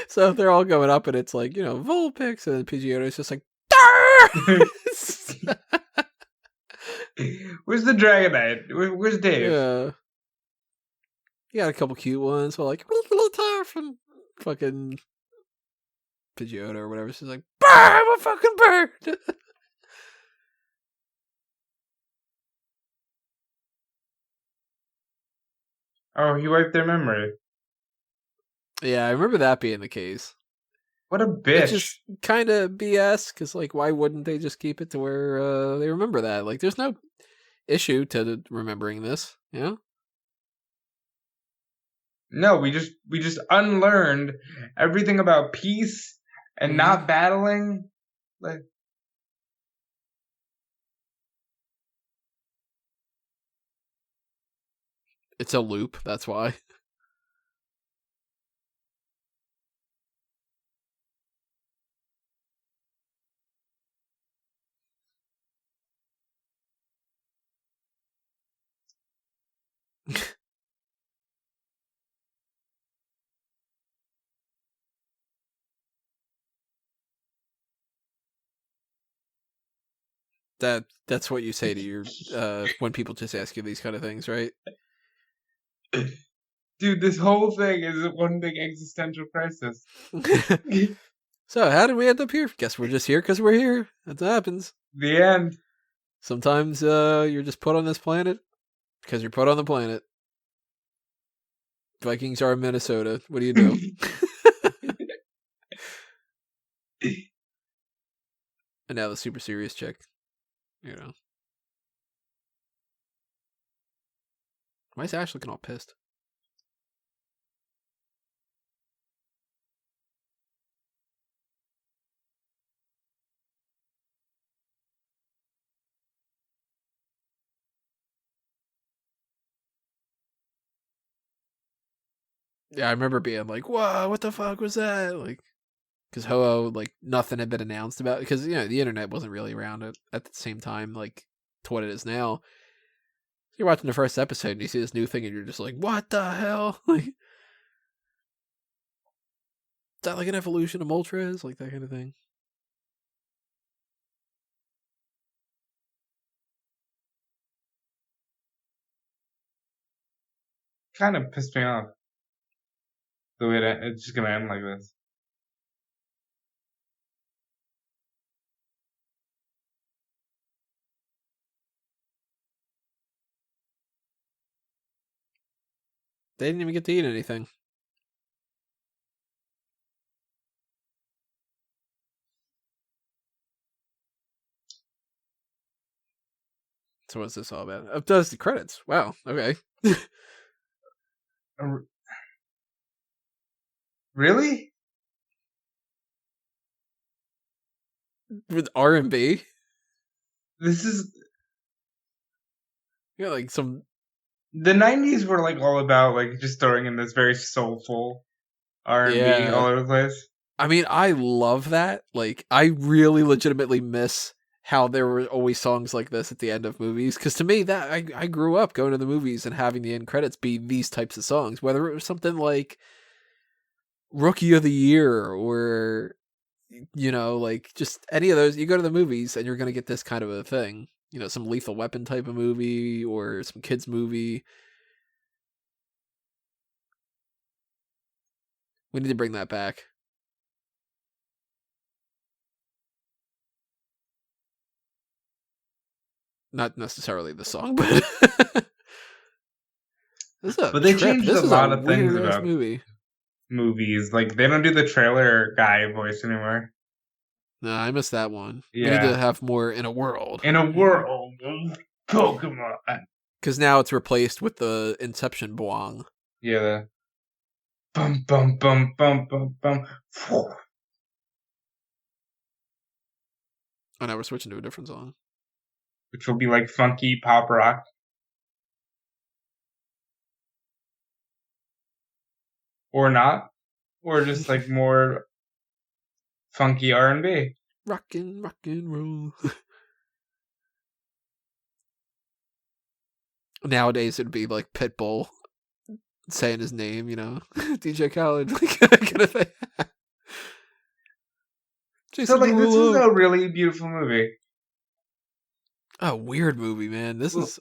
So they're all going up and it's like, Vulpix, and Pidgeotto's just like, Where's the Dragonite? Where's Dave? Yeah. You got a couple cute ones, but like, little tough and fucking Pidgeotto or whatever. She's like, I'm a fucking bird. Oh, he wiped their memory. Yeah, I remember that being the case. What a Which bitch. is kind of BS, because, like, why wouldn't they just keep it to where they remember that? Like, there's no issue to remembering this, you know? No, we just unlearned everything about peace and not battling. Like, It's a loop, that's why. That's what you say to your when people just ask you these kind of things, right? dude, this whole thing is one big existential crisis. So, how did we end up here? Guess we're just here because we're here. That's what happens. The end. Sometimes you're just put on this planet because you're put on the planet. Vikings are in Minnesota. What do you do? And now the super serious chick. You know. Why is Ash looking all pissed? Yeah, I remember being like, "Whoa, what the fuck was that?" Like, because Ho-Oh, like, nothing had been announced about, because, you know, the internet wasn't really around at the same time, like, to what it is now. So you're watching the first episode and you see this new thing and you're just like, what the hell? Like, is that like an evolution of Moltres? Like, that kind of thing. Kind of pissed me off. The way that it's just gonna end like this. They didn't even get to eat anything. So what's this all about? Oh, does the credits. Wow, okay. Really? With R&B? This is Yeah, like some... the 90s were like all about like just throwing in this very soulful R&B all Yeah. over the place. I mean, I love that. Like, I really legitimately miss how there were always songs like this at the end of movies. Because to me, that I grew up going to the movies and having the end credits be these types of songs. Whether it was something like Rookie of the Year or, you know, like just any of those. You go to the movies and you're going to get this kind of a thing. You know, some Lethal Weapon type of movie or some kids movie. We need to bring that back. Not necessarily the song, but this is a But they trip. changed This a is a lot of things weird ass about movie. movies. Like they don't do the trailer guy voice anymore. No, I missed that one. We need Yeah. to have more in a world. In a world of Pokemon. Because now it's replaced with the Inception boing. Yeah. The bum bum bum bum bum bum. Oh, now we're switching to a different song. Which will be like funky pop rock. Or not. Or just like more funky R&B. Rockin' roll. Nowadays it'd be like Pitbull saying his name, you know, DJ Khaled, like kind of thing. So Jason like this is Derulo. a really beautiful movie. A weird movie, man. This is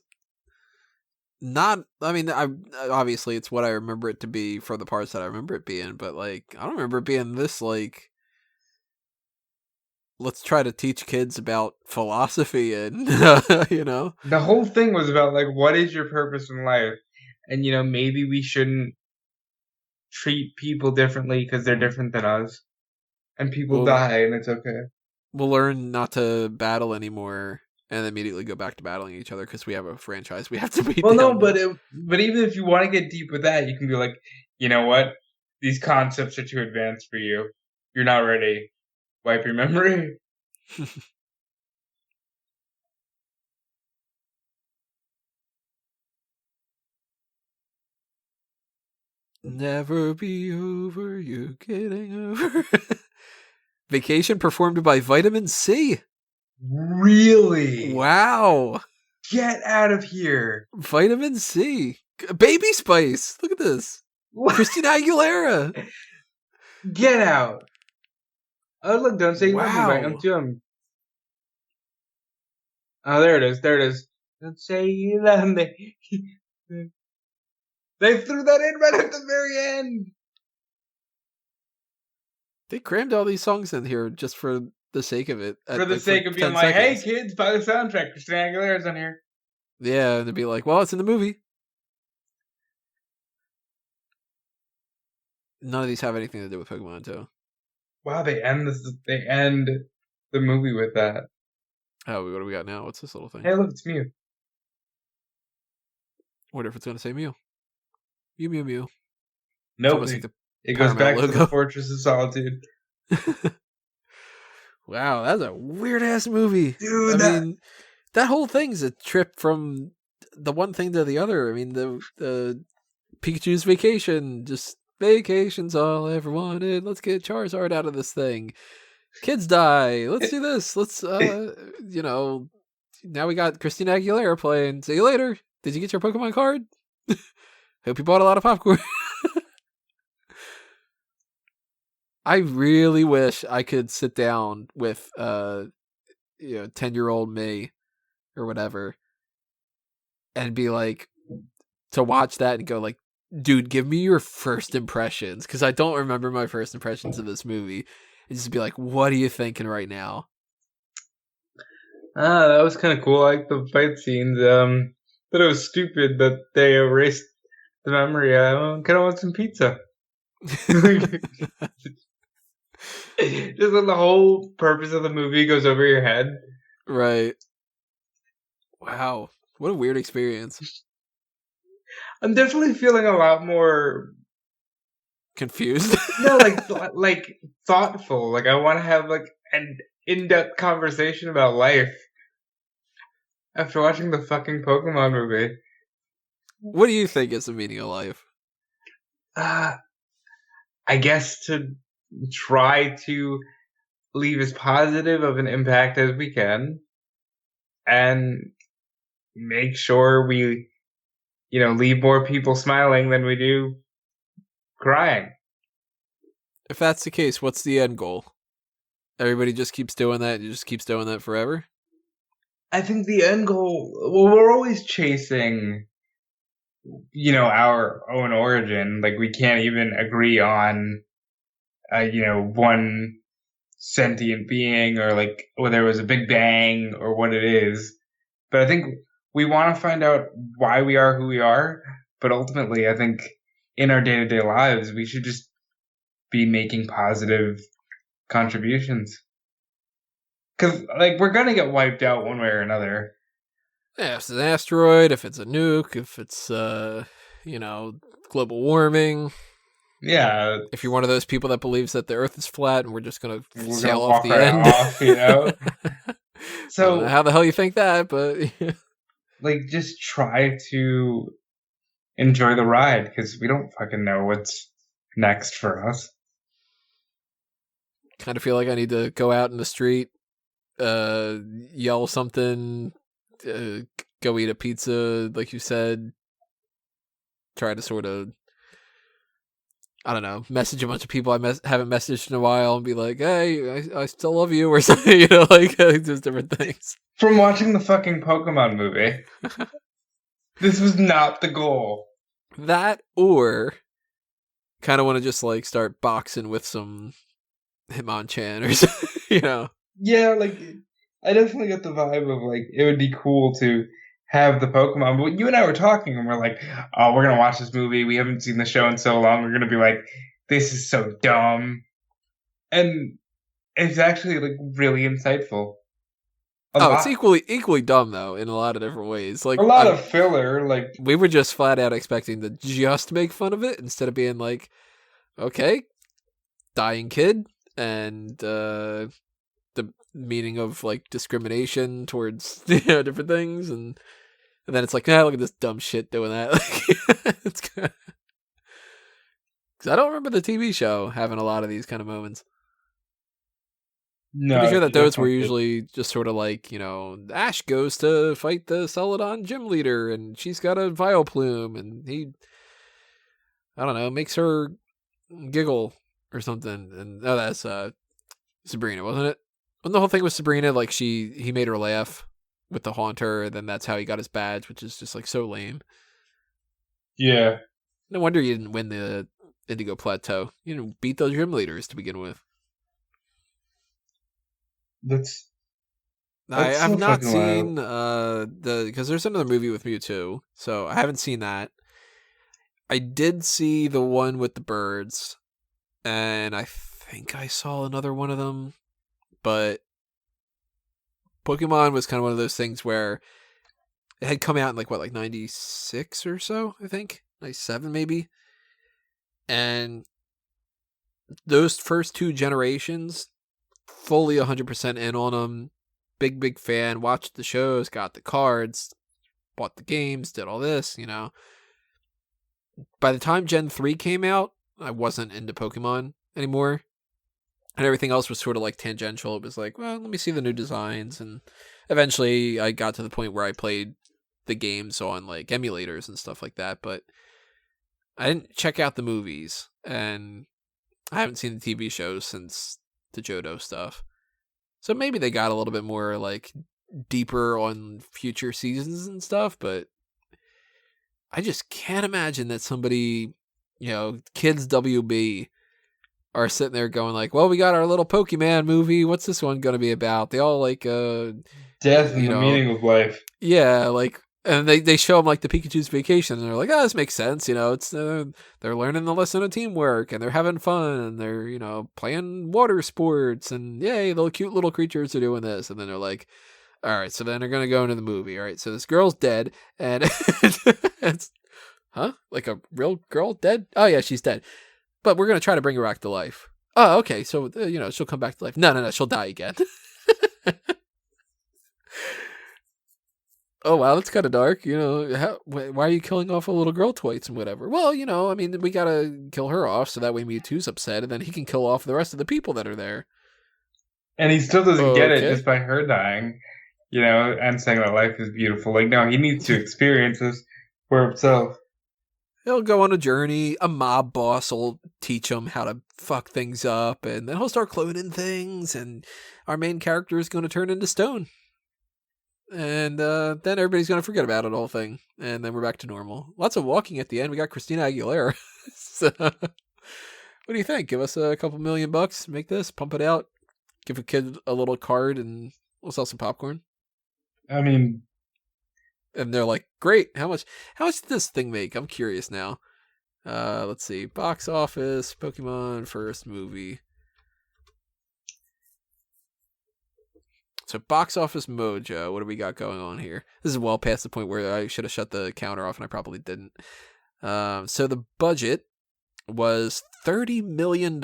not. I mean, I obviously it's what I remember it to be for the parts that I remember it being, but like I don't remember it being this like. Let's try to teach kids about philosophy and you know. The whole thing was about like what is your purpose in life? and maybe we shouldn't treat people differently because they're different than us, and people die, and it's okay. We'll learn not to battle anymore and immediately go back to battling each other because we have a franchise we have to beat. Well, no, but even if you want to get deep with that, you can be like, you know what? These concepts are too advanced for you. You're not ready. Wipe your memory. Never be over, you getting over. Vacation performed by Vitamin C. Really? Wow. Get out of here. Vitamin C. Baby Spice. Look at this. What? Christina Aguilera. Get out. Oh, look, don't say you love me, right? I'm doing. Oh, there it is. There it is. Don't say you love me. They threw that in right at the very end. They crammed all these songs in here just for the sake of it. For the sake of being like, hey, kids, buy the soundtrack. Christina Aguilera's on here. Yeah, and they'd be like, well, it's in the movie. None of these have anything to do with Pokemon, too. Wow, they end the movie with that. Oh, what do we got now? What's this little thing? Hey, look, it's Mew. Wonder if it's going to say Mew. Mew, Mew, Mew. Nope. It goes back to the Fortress of Solitude. Wow, that's a weird-ass movie. Dude, I mean, that whole thing's a trip from the one thing to the other. I mean, the Pikachu's vacation, just vacation's all I ever wanted. Let's get Charizard out of this thing. Kids die. Let's do this. Let's, now we got Christina Aguilera playing. See you later. Did you get your Pokemon card? Hope you bought a lot of popcorn. I really wish I could sit down with 10-year-old me or whatever and be like, to watch that and go like, dude, give me your first impressions, because I don't remember my first impressions of this movie, and just be like, what are you thinking right now? That was kind of cool. I like the fight scenes. But it was stupid that they erased the memory. I kind of want some pizza. Just when the whole purpose of the movie goes over your head. Right. Wow. What a weird experience. I'm definitely feeling a lot more confused. No, like thoughtful. Like I want to have like an in-depth conversation about life after watching the fucking Pokemon movie. What do you think is the meaning of life? I guess to try to leave as positive of an impact as we can and make sure we, leave more people smiling than we do crying. If that's the case, what's the end goal? Everybody just keeps doing that and just keeps doing that forever? I think the end goal, we're always chasing, our own origin. Like we can't even agree on, one sentient being or like whether it was a big bang or what it is. But I think we want to find out why we are who we are. But ultimately, I think in our day-to-day lives, we should just be making positive contributions. Because, we're going to get wiped out one way or another. Yeah, if it's an asteroid, if it's a nuke, if it's, global warming. Yeah. If you're one of those people that believes that the Earth is flat and we're just going to sail off the end. So, I don't know how the hell you think that, but... just try to enjoy the ride, because we don't fucking know what's next for us. Kind of feel like I need to go out in the street, yell something, go eat a pizza, like you said, try to sort of, I don't know, message a bunch of people I haven't messaged in a while and be like, hey, I still love you, or something, just different things. From watching the fucking Pokemon movie, this was not the goal. That, or kind of want to just, start boxing with some Hitmonchan or something, Yeah, I definitely get the vibe of, it would be cool to have the Pokemon. But you and I were talking, and we're like, "Oh, we're gonna watch this movie. We haven't seen the show in so long. We're gonna be like, this is so dumb." And it's actually like really insightful. A Oh, it's lot, equally dumb though in a lot of different ways. a lot of filler. Like, we were just flat out expecting to just make fun of it instead of being like, okay, dying kid and the meaning of like discrimination towards different things, and then it's like, look at this dumb shit doing that. Like, it's because I don't remember the TV show having a lot of these kind of moments. no, Pretty sure that you those were definitely did. usually just sort of like, Ash goes to fight the Celadon gym leader, and she's got a Vileplume, and he, I don't know, makes her giggle or something. And that's Sabrina, wasn't it? When the whole thing was Sabrina, like he made her laugh with the Haunter, and then that's how he got his badge, which is just like so lame. Yeah, No wonder you didn't win the Indigo Plateau. You didn't beat those gym leaders to begin with. that's I that's have so not fucking seen wild. because there's another movie with Mewtwo, so I haven't seen that. I did see the one with the birds, and I think I saw another one of them, but Pokemon was kind of one of those things where it had come out in like 96 or so, I think. 97 maybe. And those first two generations, fully 100% in on them. Big fan, watched the shows, got the cards, bought the games, did all this, By the time Gen 3 came out, I wasn't into Pokemon anymore. And everything else was sort of like tangential. It was like, well, let me see the new designs. And eventually I got to the point where I played the games on like emulators and stuff like that. But I didn't check out the movies. And I haven't seen the TV shows since the Johto stuff. So maybe they got a little bit more like deeper on future seasons and stuff, but I just can't imagine that somebody, kids WB are sitting there going like, well, we got our little Pokemon movie. What's this one going to be about? They all like, Death and the meaning of life. yeah, like, and they show them like the Pikachu's vacation, and they're like, oh, this makes sense. It's they're learning the lesson of teamwork, and they're having fun, and they're playing water sports, and yay, the cute little creatures are doing this, and then they're like, all right, so then they're gonna go into the movie. All right, so this girl's dead, and it's like a real girl dead? Oh yeah, she's dead, but we're gonna try to bring her back to life. Oh, okay, so she'll come back to life. No, she'll die again. Oh wow, that's kind of dark. Why are you killing off a little girl twice and whatever? Well, I mean, we gotta kill her off so that way Mewtwo's upset, and then he can kill off the rest of the people that are there. And he still doesn't get it Okay, just by her dying, and saying that life is beautiful. Like, no, he needs to experience this for himself. he'll go on a journey. A mob boss will teach him how to fuck things up, and then he'll start cloning things, and our main character is going to turn into stone. And then everybody's going to forget about it, the whole thing. And then we're back to normal. Lots of walking at the end. We got Christina Aguilera. So, what do you think? Give us a couple $1,000,000, make this, pump it out, give a kid a little card, and we'll sell some popcorn. I mean, And they're like, great. How much did this thing make? I'm curious now. Let's see. Box office, Pokemon first movie. So Box Office Mojo, what do we got going on here? This is well past the point where I should have shut the counter off, and I probably didn't. So the budget was $30 million,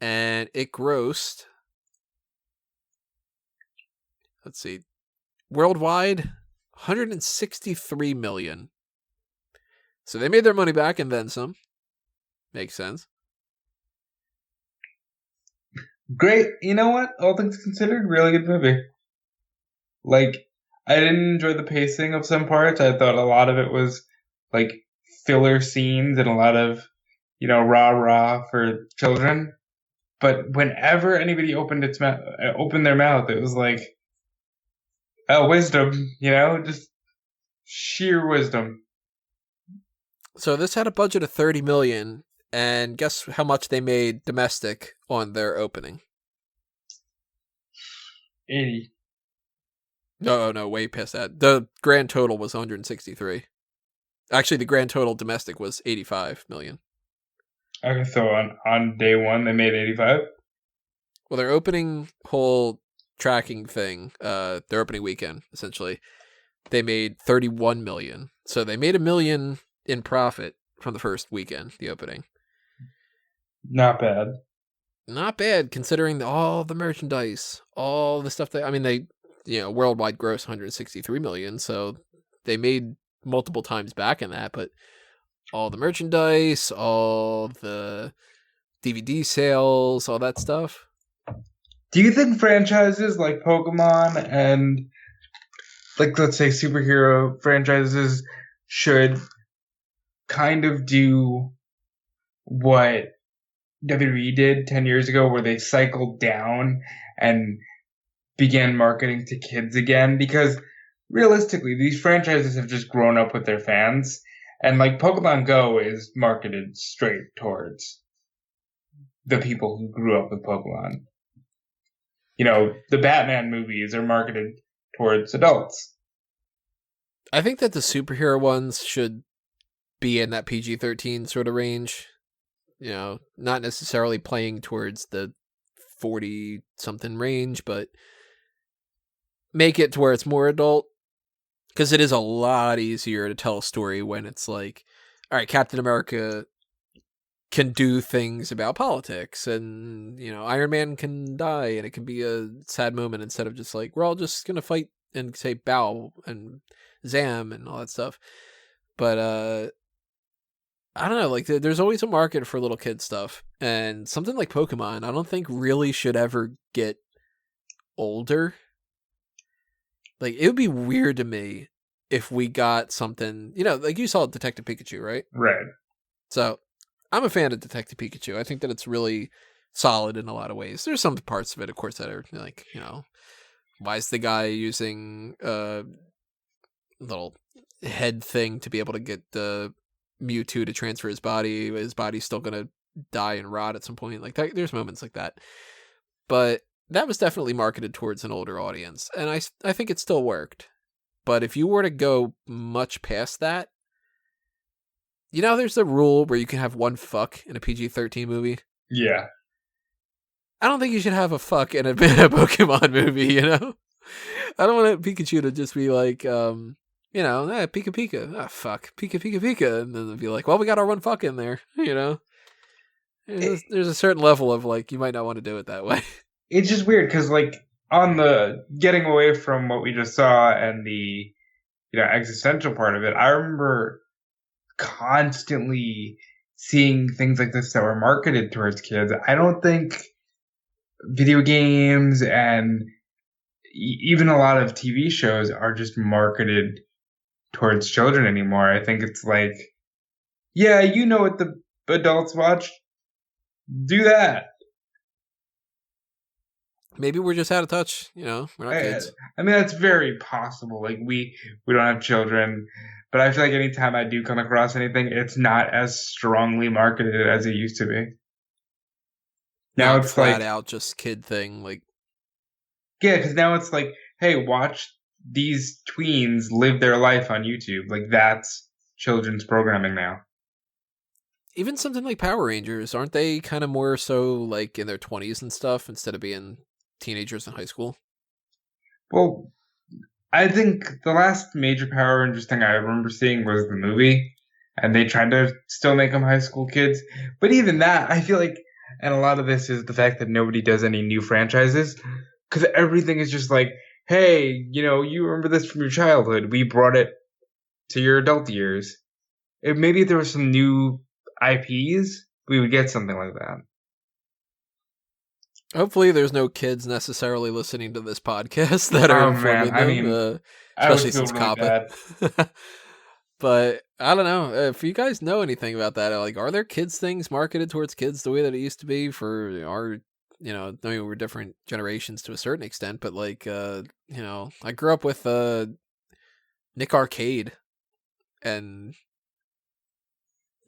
and it grossed. Let's see, worldwide, 163 million. So they made their money back and then some. Makes sense. great. You know what? All things considered, really good movie. Like, I didn't enjoy the pacing of some parts. I thought a lot of it was like filler scenes and a lot of, rah rah for children. But whenever anybody opened their mouth, it was like, oh, wisdom, just sheer wisdom. So this had a budget of 30 million, and guess how much they made domestic on their opening? 80. No, way past that. The grand total was 163. Actually, the grand total domestic was 85 million. Okay, so on day one they made 85. Well, their opening whole tracking thing, their opening weekend, essentially, they made 31 million. So they made $1 million in profit from the first weekend, the opening. Not bad. Not bad, considering all the merchandise, all the stuff they worldwide gross 163 million, so they made multiple times back in that, but all the merchandise, all the DVD sales, all that stuff. Do you think franchises like Pokemon and, like, let's say superhero franchises should kind of do what WWE did 10 years ago, where they cycled down and began marketing to kids again? Because realistically, these franchises have just grown up with their fans, and like Pokemon Go is marketed straight towards the people who grew up with Pokemon. You know, the Batman movies are marketed towards adults. I think that the superhero ones should be in that PG-13 sort of range. You know, not necessarily playing towards the 40-something range, but make it to where it's more adult. Because it is a lot easier to tell a story when it's like, all right, Captain America can do things about politics, and, you know, Iron Man can die, and it can be a sad moment instead of just like, we're all just going to fight and say bow and zam and all that stuff. But, I don't know, like, there's always a market for little kid stuff, and something like Pokemon, I don't think really should ever get older. Like, it would be weird to me if we got something, you know, like you saw Detective Pikachu, right? Right. So, I'm a fan of Detective Pikachu. I think that it's really solid in a lot of ways. There's some parts of it, of course, that are like, you know, why is the guy using a little head thing to be able to get the Mewtwo to transfer his body? His body's still going to die and rot at some point. Like, there's moments like that. But that was definitely marketed towards an older audience, and I think it still worked. But if you were to go much past that, you know, there's the rule where you can have one fuck in a PG-13 movie. Yeah. I don't think you should have a fuck in a Pokemon movie, you know? I don't want Pikachu to just be like, Pika Pika. Fuck. Pika Pika Pika. And then they'll be like, well, we got our one fuck in there, you know? There's a certain level of, like, you might not want to do it that way. It's just weird, because, like, on the getting away from what we just saw and the, you know, existential part of it, I remember constantly seeing things like this that were marketed towards kids. I don't think video games and even a lot of TV shows are just marketed towards children anymore. I think it's like, yeah, you know what the adults watch? Do that. Maybe we're just out of touch, you know? We're not kids. I mean, that's very possible. Like, we don't have children, but I feel like anytime I do come across anything, it's not as strongly marketed as it used to be. Now Not it's flat like, out just kid thing, like, yeah, because now it's like, hey, watch these tweens live their life on YouTube. Like, that's children's programming now. even something like Power Rangers, aren't they kind of more so like in their 20s and stuff instead of being teenagers in high school? Well, I think the last major Power Rangers thing I remember seeing was the movie, and they tried to still make them high school kids. But even that, I feel like, and a lot of this is the fact that nobody does any new franchises, because everything is just like, hey, you know, you remember this from your childhood. We brought it to your adult years. If maybe if there were some new IPs, we would get something like that. Hopefully there's no kids necessarily listening to this podcast that are informing them, I mean, especially I would since feel really Kappa. But I don't know if you guys know anything about that. Like, are there kids things marketed towards kids the way that it used to be for our, you know, I mean, we're different generations to a certain extent, but like, you know, I grew up with Nick Arcade, and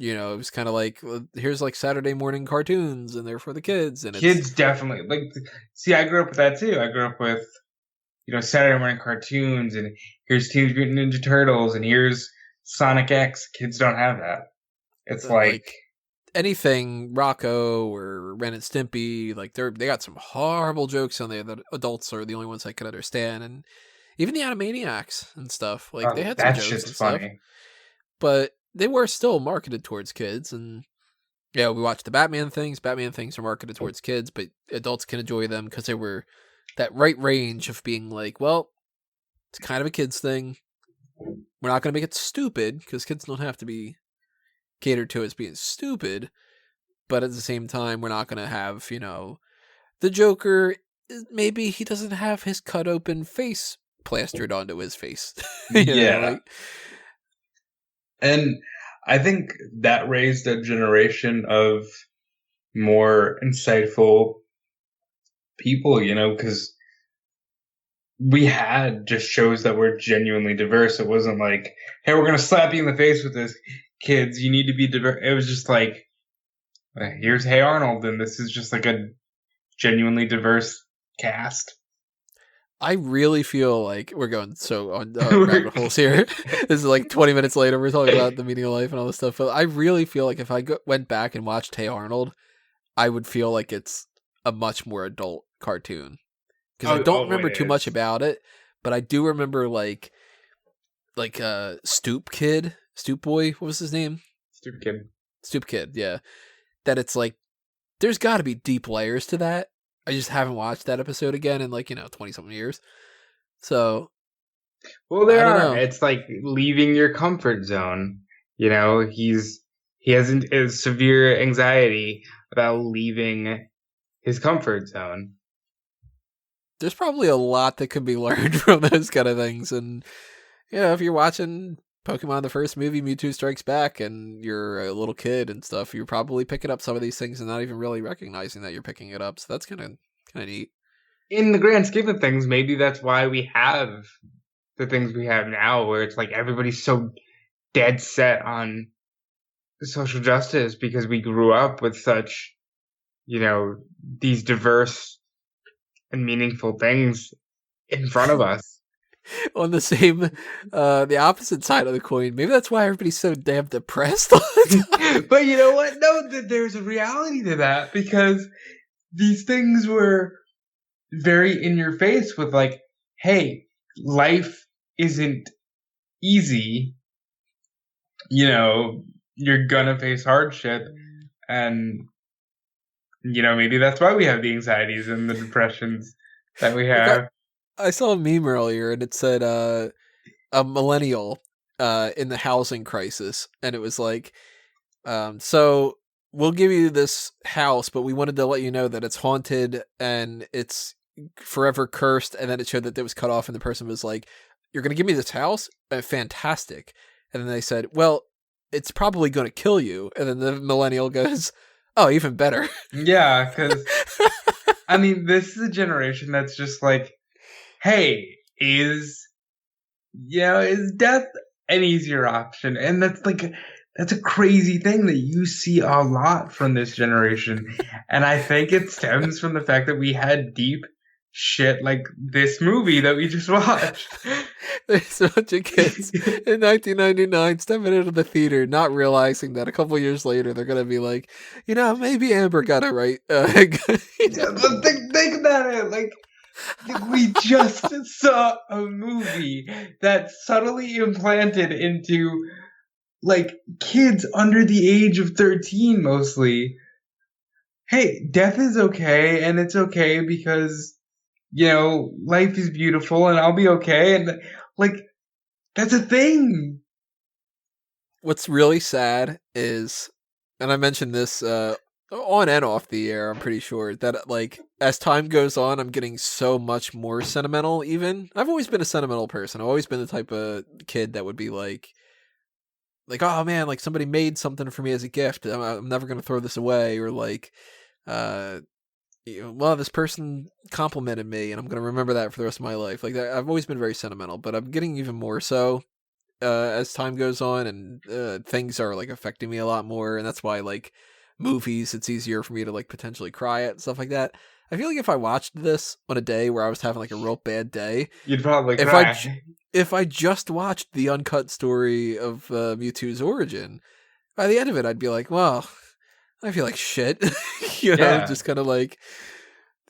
you know, it was kind of like, here's like Saturday morning cartoons, and they're for the kids, and kids definitely like. See, I grew up with that too. I grew up with, Saturday morning cartoons, and here's Teenage Mutant Ninja Turtles, and here's Sonic X. Kids don't have that. It's like anything Rocco or Ren and Stimpy, like they got some horrible jokes on there that adults are the only ones that can understand, and even the Animaniacs and stuff, like they had some that jokes shit's and funny. stuff, but they were still marketed towards kids. And yeah, we watched the Batman things. Batman things are marketed towards kids, but adults can enjoy them because they were that right range of being like, well, it's kind of a kids thing. We're not going to make it stupid because kids don't have to be catered to as being stupid, but at the same time, we're not going to have, the Joker, maybe he doesn't have his cut open face plastered onto his face. And I think that raised a generation of more insightful people, because we had just shows that were genuinely diverse. It wasn't like, hey, we're going to slap you in the face with this. Kids, you need to be diverse. It was just like, here's Hey Arnold, and this is just like a genuinely diverse cast. I really feel like we're going so on rabbit holes here. This is like 20 minutes later. We're talking about the meaning of life and all this stuff. But I really feel like if I went back and watched Hey Arnold, I would feel like it's a much more adult cartoon. Because I don't remember too much about it, but I do remember like Stoop Boy. What was his name? Stoop Kid. Yeah, that it's like there's got to be deep layers to that. I just haven't watched that episode again in 20 something years. So, well, there are. It's like leaving your comfort zone. He has a severe anxiety about leaving his comfort zone. There's probably a lot that could be learned from those kind of things. And, if you're watching Pokemon, the first movie, Mewtwo Strikes Back, and you're a little kid and stuff, you're probably picking up some of these things and not even really recognizing that you're picking it up. So that's kind of neat. In the grand scheme of things, maybe that's why we have the things we have now, where it's like everybody's so dead set on social justice because we grew up with such, these diverse and meaningful things in front of us. On the same, the opposite side of the coin, maybe that's why everybody's so damn depressed all the time. But you know what? No, there's a reality to that, because these things were very in your face with like, hey, life isn't easy. You're gonna face hardship, and maybe that's why we have the anxieties and the depressions that we have. I saw a meme earlier, and it said a millennial in the housing crisis, and it was like, so we'll give you this house, but we wanted to let you know that it's haunted and it's forever cursed. And then it showed that it was cut off, and the person was like, you're going to give me this house? Fantastic. And then they said, well, it's probably going to kill you. And then the millennial goes, oh, even better. Yeah, because, this is a generation that's just like, hey, is death an easier option? And that's a crazy thing that you see a lot from this generation. And I think it stems from the fact that we had deep shit like this movie that we just watched. There's a bunch of kids in 1999 stepping into the theater, not realizing that a couple years later they're going to be like, maybe Amber got it right. But think about it. Like, we just saw a movie that subtly implanted into kids under the age of 13 mostly, hey, death is okay, and it's okay because life is beautiful, and I'll be okay, and that's a thing. What's really sad is, and I mentioned this on and off the air, I'm pretty sure, that as time goes on, I'm getting so much more sentimental. Even I've always been a sentimental person. I've always been the type of kid that would be like, oh man, somebody made something for me as a gift. I'm never gonna throw this away. Or well, this person complimented me, and I'm gonna remember that for the rest of my life. I've always been very sentimental, but I'm getting even more so as time goes on, and things are affecting me a lot more, and that's why movies, it's easier for me to potentially cry at and stuff like that. I feel like if I watched this on a day where I was having like a real bad day, You'd probably if cry. if I just watched the uncut story of Mewtwo's origin, by the end of it, I'd be like, well, I feel like shit. Yeah. Just kind of like,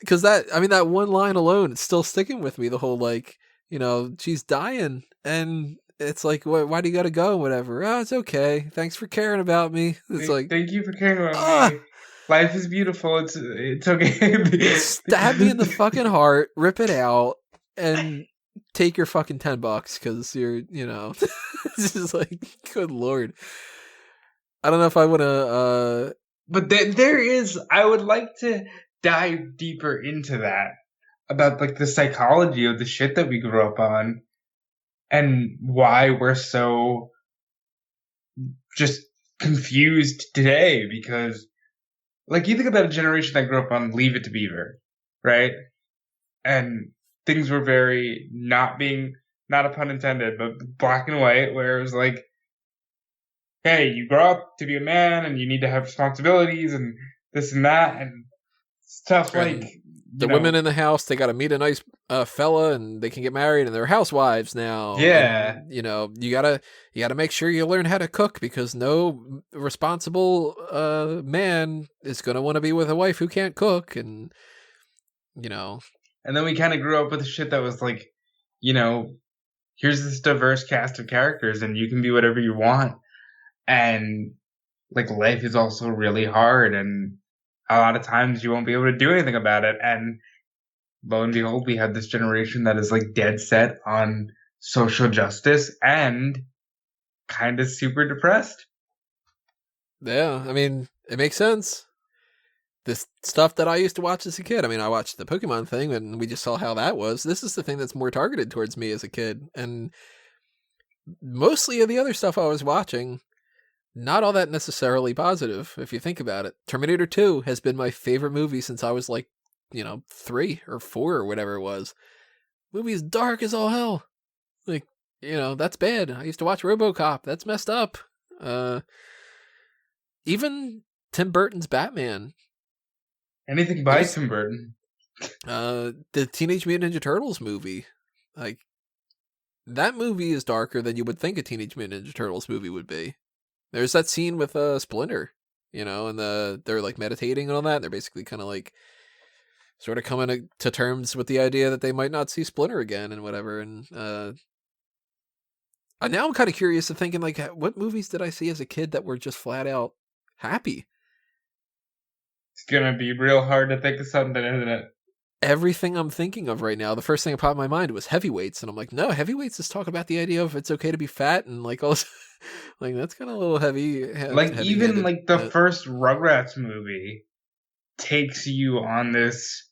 because that one line alone, it's still sticking with me. The whole like, she's dying, and it's like, why do you gotta go? Whatever. Oh, it's okay. Thanks for caring about me. It's like, thank you for caring about me. Life is beautiful. It's okay. Stab me in the fucking heart, rip it out, and take your fucking $10 because you're, it's just like, good lord. I don't know if I want to. But there is. I would like to dive deeper into that about like the psychology of the shit that we grew up on, and why we're so just confused today. Because, like, you think about a generation that grew up on Leave It to Beaver, right? And things were very not a pun intended, but black and white, where it was like, hey, you grow up to be a man and you need to have responsibilities and this and that and stuff And like the women in the house, they got to meet a nice fella and they can get married and they're housewives now. Yeah. And, you gotta make sure you learn how to cook because no responsible man is gonna want to be with a wife who can't cook. And And then we kind of grew up with shit that was like, here's this diverse cast of characters and you can be whatever you want. And like life is also really hard and a lot of times you won't be able to do anything about it. And lo and behold, we have this generation that is like dead set on social justice and kind of super depressed. Yeah, I mean, it makes sense. This stuff that I used to watch as a kid. I mean, I watched the Pokemon thing and we just saw how that was. This is the thing that's more targeted towards me as a kid. And mostly of the other stuff I was watching, not all that necessarily positive, if you think about it. Terminator 2 has been my favorite movie since I was like, 3 or 4 or whatever it was. Movie is dark as all hell. Like, that's bad. I used to watch RoboCop. That's messed up. Even Tim Burton's Batman. Anything by Tim Burton. The Teenage Mutant Ninja Turtles movie. Like, that movie is darker than you would think a Teenage Mutant Ninja Turtles movie would be. There's that scene with Splinter, and they're like meditating and all that. And they're basically kind of like sort of coming to terms with the idea that they might not see Splinter again and whatever. And now I'm kind of curious to thinking like, what movies did I see as a kid that were just flat out happy? It's gonna be real hard to think of something, isn't it? Everything I'm thinking of right now, the first thing that popped in my mind was Heavyweights, and I'm like, no, Heavyweights is talking about the idea of it's okay to be fat and like all this, like that's kind of a little heavy. Like even like the first Rugrats movie takes you on this,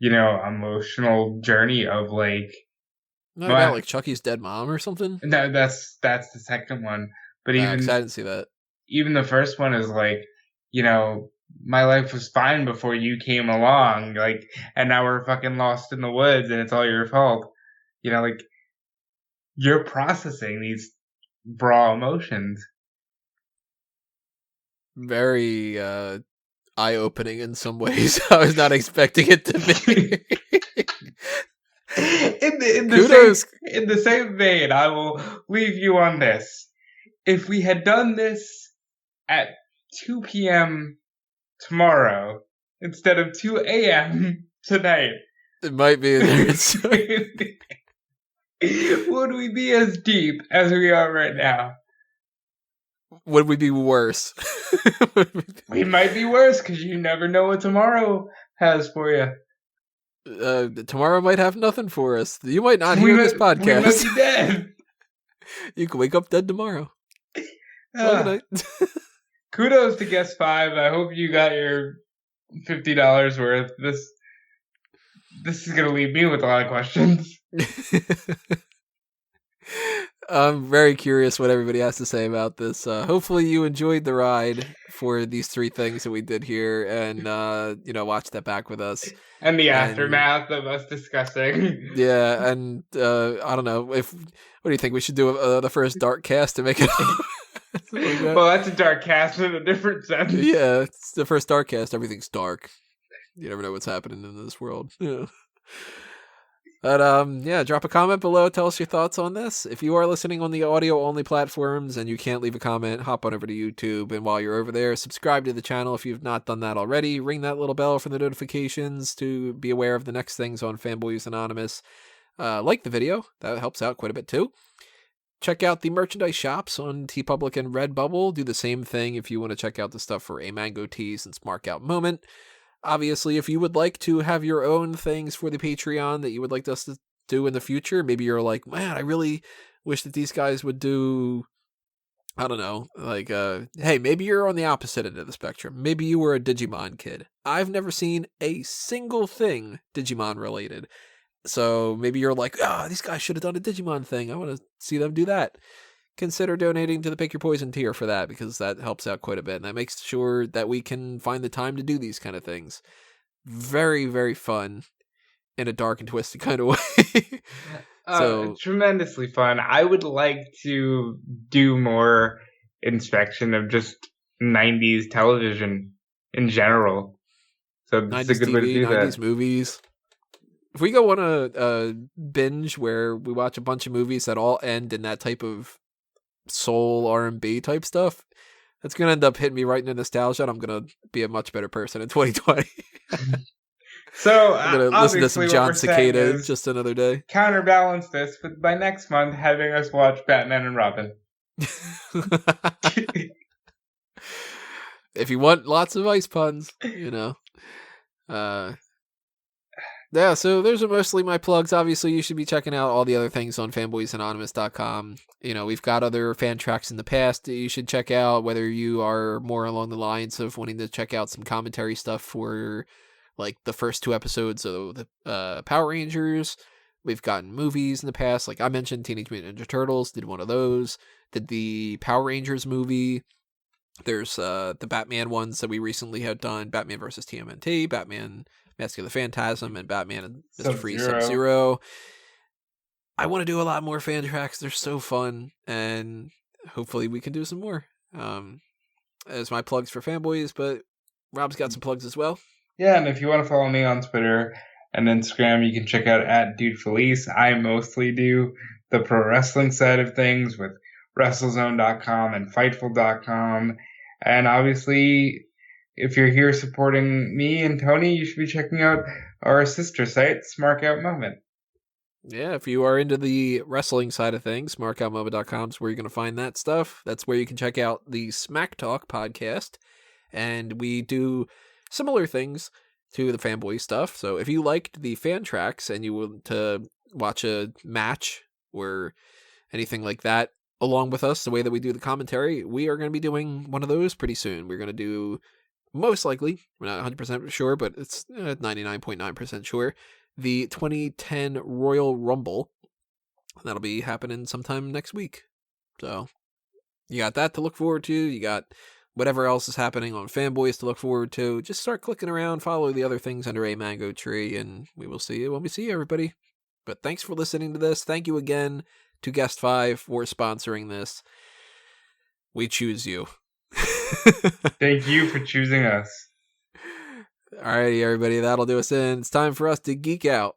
emotional journey of like not about like Chucky's dead mom or something. No, that's the second one, but even I didn't see that. Even the first one is like, my life was fine before you came along, like, and now we're fucking lost in the woods and it's all your fault. Like, you're processing these raw emotions. Very eye-opening in some ways. I was not expecting it to be. in the same vein, I will leave you on this. If we had done this at 2 p.m. tomorrow instead of 2 a.m. tonight, it might be would we be as deep as we are right now? Would we be worse? We might be worse because you never know what tomorrow has for you. Tomorrow might have nothing for us. You might not hear this podcast. We might be dead. You can wake up dead tomorrow. Kudos to guest 5. I hope you got your $50 worth. This is going to leave me with a lot of questions. I'm very curious what everybody has to say about this. Hopefully you enjoyed the ride for these 3 things that we did here and, watch that back with us. And the aftermath of us discussing. Yeah, and I don't know. What do you think? We should do the first dark cast to make it Well, that's a dark cast in a different sense. Yeah, it's the first dark cast. Everything's dark. You never know what's happening in this world. Yeah. But yeah, drop a comment below. Tell us your thoughts on this. If you are listening on the audio-only platforms and you can't leave a comment, hop on over to YouTube. And while you're over there, subscribe to the channel if you've not done that already. Ring that little bell for the notifications to be aware of the next things on Fanboys Anonymous. Like the video. That helps out quite a bit too. Check out the merchandise shops on TeePublic and Redbubble. Do the same thing if you want to check out the stuff for A Mango Tees and Mark Out Moment. Obviously, if you would like to have your own things for the Patreon that you would like us to do in the future, maybe you're like, man, I really wish that these guys would do, I don't know, like, hey, maybe you're on the opposite end of the spectrum. Maybe you were a Digimon kid. I've never seen a single thing Digimon related. So maybe you're like, these guys should have done a Digimon thing. I want to see them do that. Consider donating to the Pick Your Poison tier for that, because that helps out quite a bit. And that makes sure that we can find the time to do these kind of things. Very, very fun in a dark and twisted kind of way. So tremendously fun. I would like to do more inspection of just 90s television in general. So this is a good TV, way to do 90s that. movies. If we go on a binge where we watch a bunch of movies that all end in that type of soul R&B type stuff, that's gonna end up hitting me right in the nostalgia, and I'm gonna be a much better person in 2020. So I'm gonna listen to some John Cicada just another day. Counterbalance this with by next month having us watch Batman and Robin. If you want lots of ice puns, yeah, so those are mostly my plugs. Obviously, you should be checking out all the other things on fanboysanonymous.com. We've got other FanTracks in the past that you should check out, whether you are more along the lines of wanting to check out some commentary stuff for, like, the first 2 episodes of the Power Rangers. We've gotten movies in the past. Like I mentioned, Teenage Mutant Ninja Turtles, did one of those. Did the Power Rangers movie. There's the Batman ones that we recently had done. Batman vs. TMNT, Batman Mask of the Phantasm, and Batman and Mr. Freeze Sub-Zero. I want to do a lot more FanTracks. They're so fun, and hopefully we can do some more. As my plugs for fanboys, but Rob's got some plugs as well. Yeah, and if you want to follow me on Twitter and Instagram, you can check out @DudeFelice. I mostly do the pro wrestling side of things with WrestleZone.com and Fightful.com. And obviously, if you're here supporting me and Tony, you should be checking out our sister site, Mark Out Moment. Yeah, if you are into the wrestling side of things, markoutmoment.com is where you're going to find that stuff. That's where you can check out the Smack Talk podcast. And we do similar things to the fanboy stuff. So if you liked the FanTracks and you want to watch a match or anything like that along with us, the way that we do the commentary, we are going to be doing one of those pretty soon. We're going to do, most likely, we're not 100% sure, but it's 99.9% sure, the 2010 Royal Rumble. That'll be happening sometime next week. So you got that to look forward to. You got whatever else is happening on Fanboys to look forward to. Just start clicking around, follow the other things under a mango tree, and we will see you when we see you, everybody. But thanks for listening to this. Thank you again to Guest 5 for sponsoring this. We choose you. Thank you for choosing us. Alrighty, everybody. That'll do us in. It's time for us to geek out.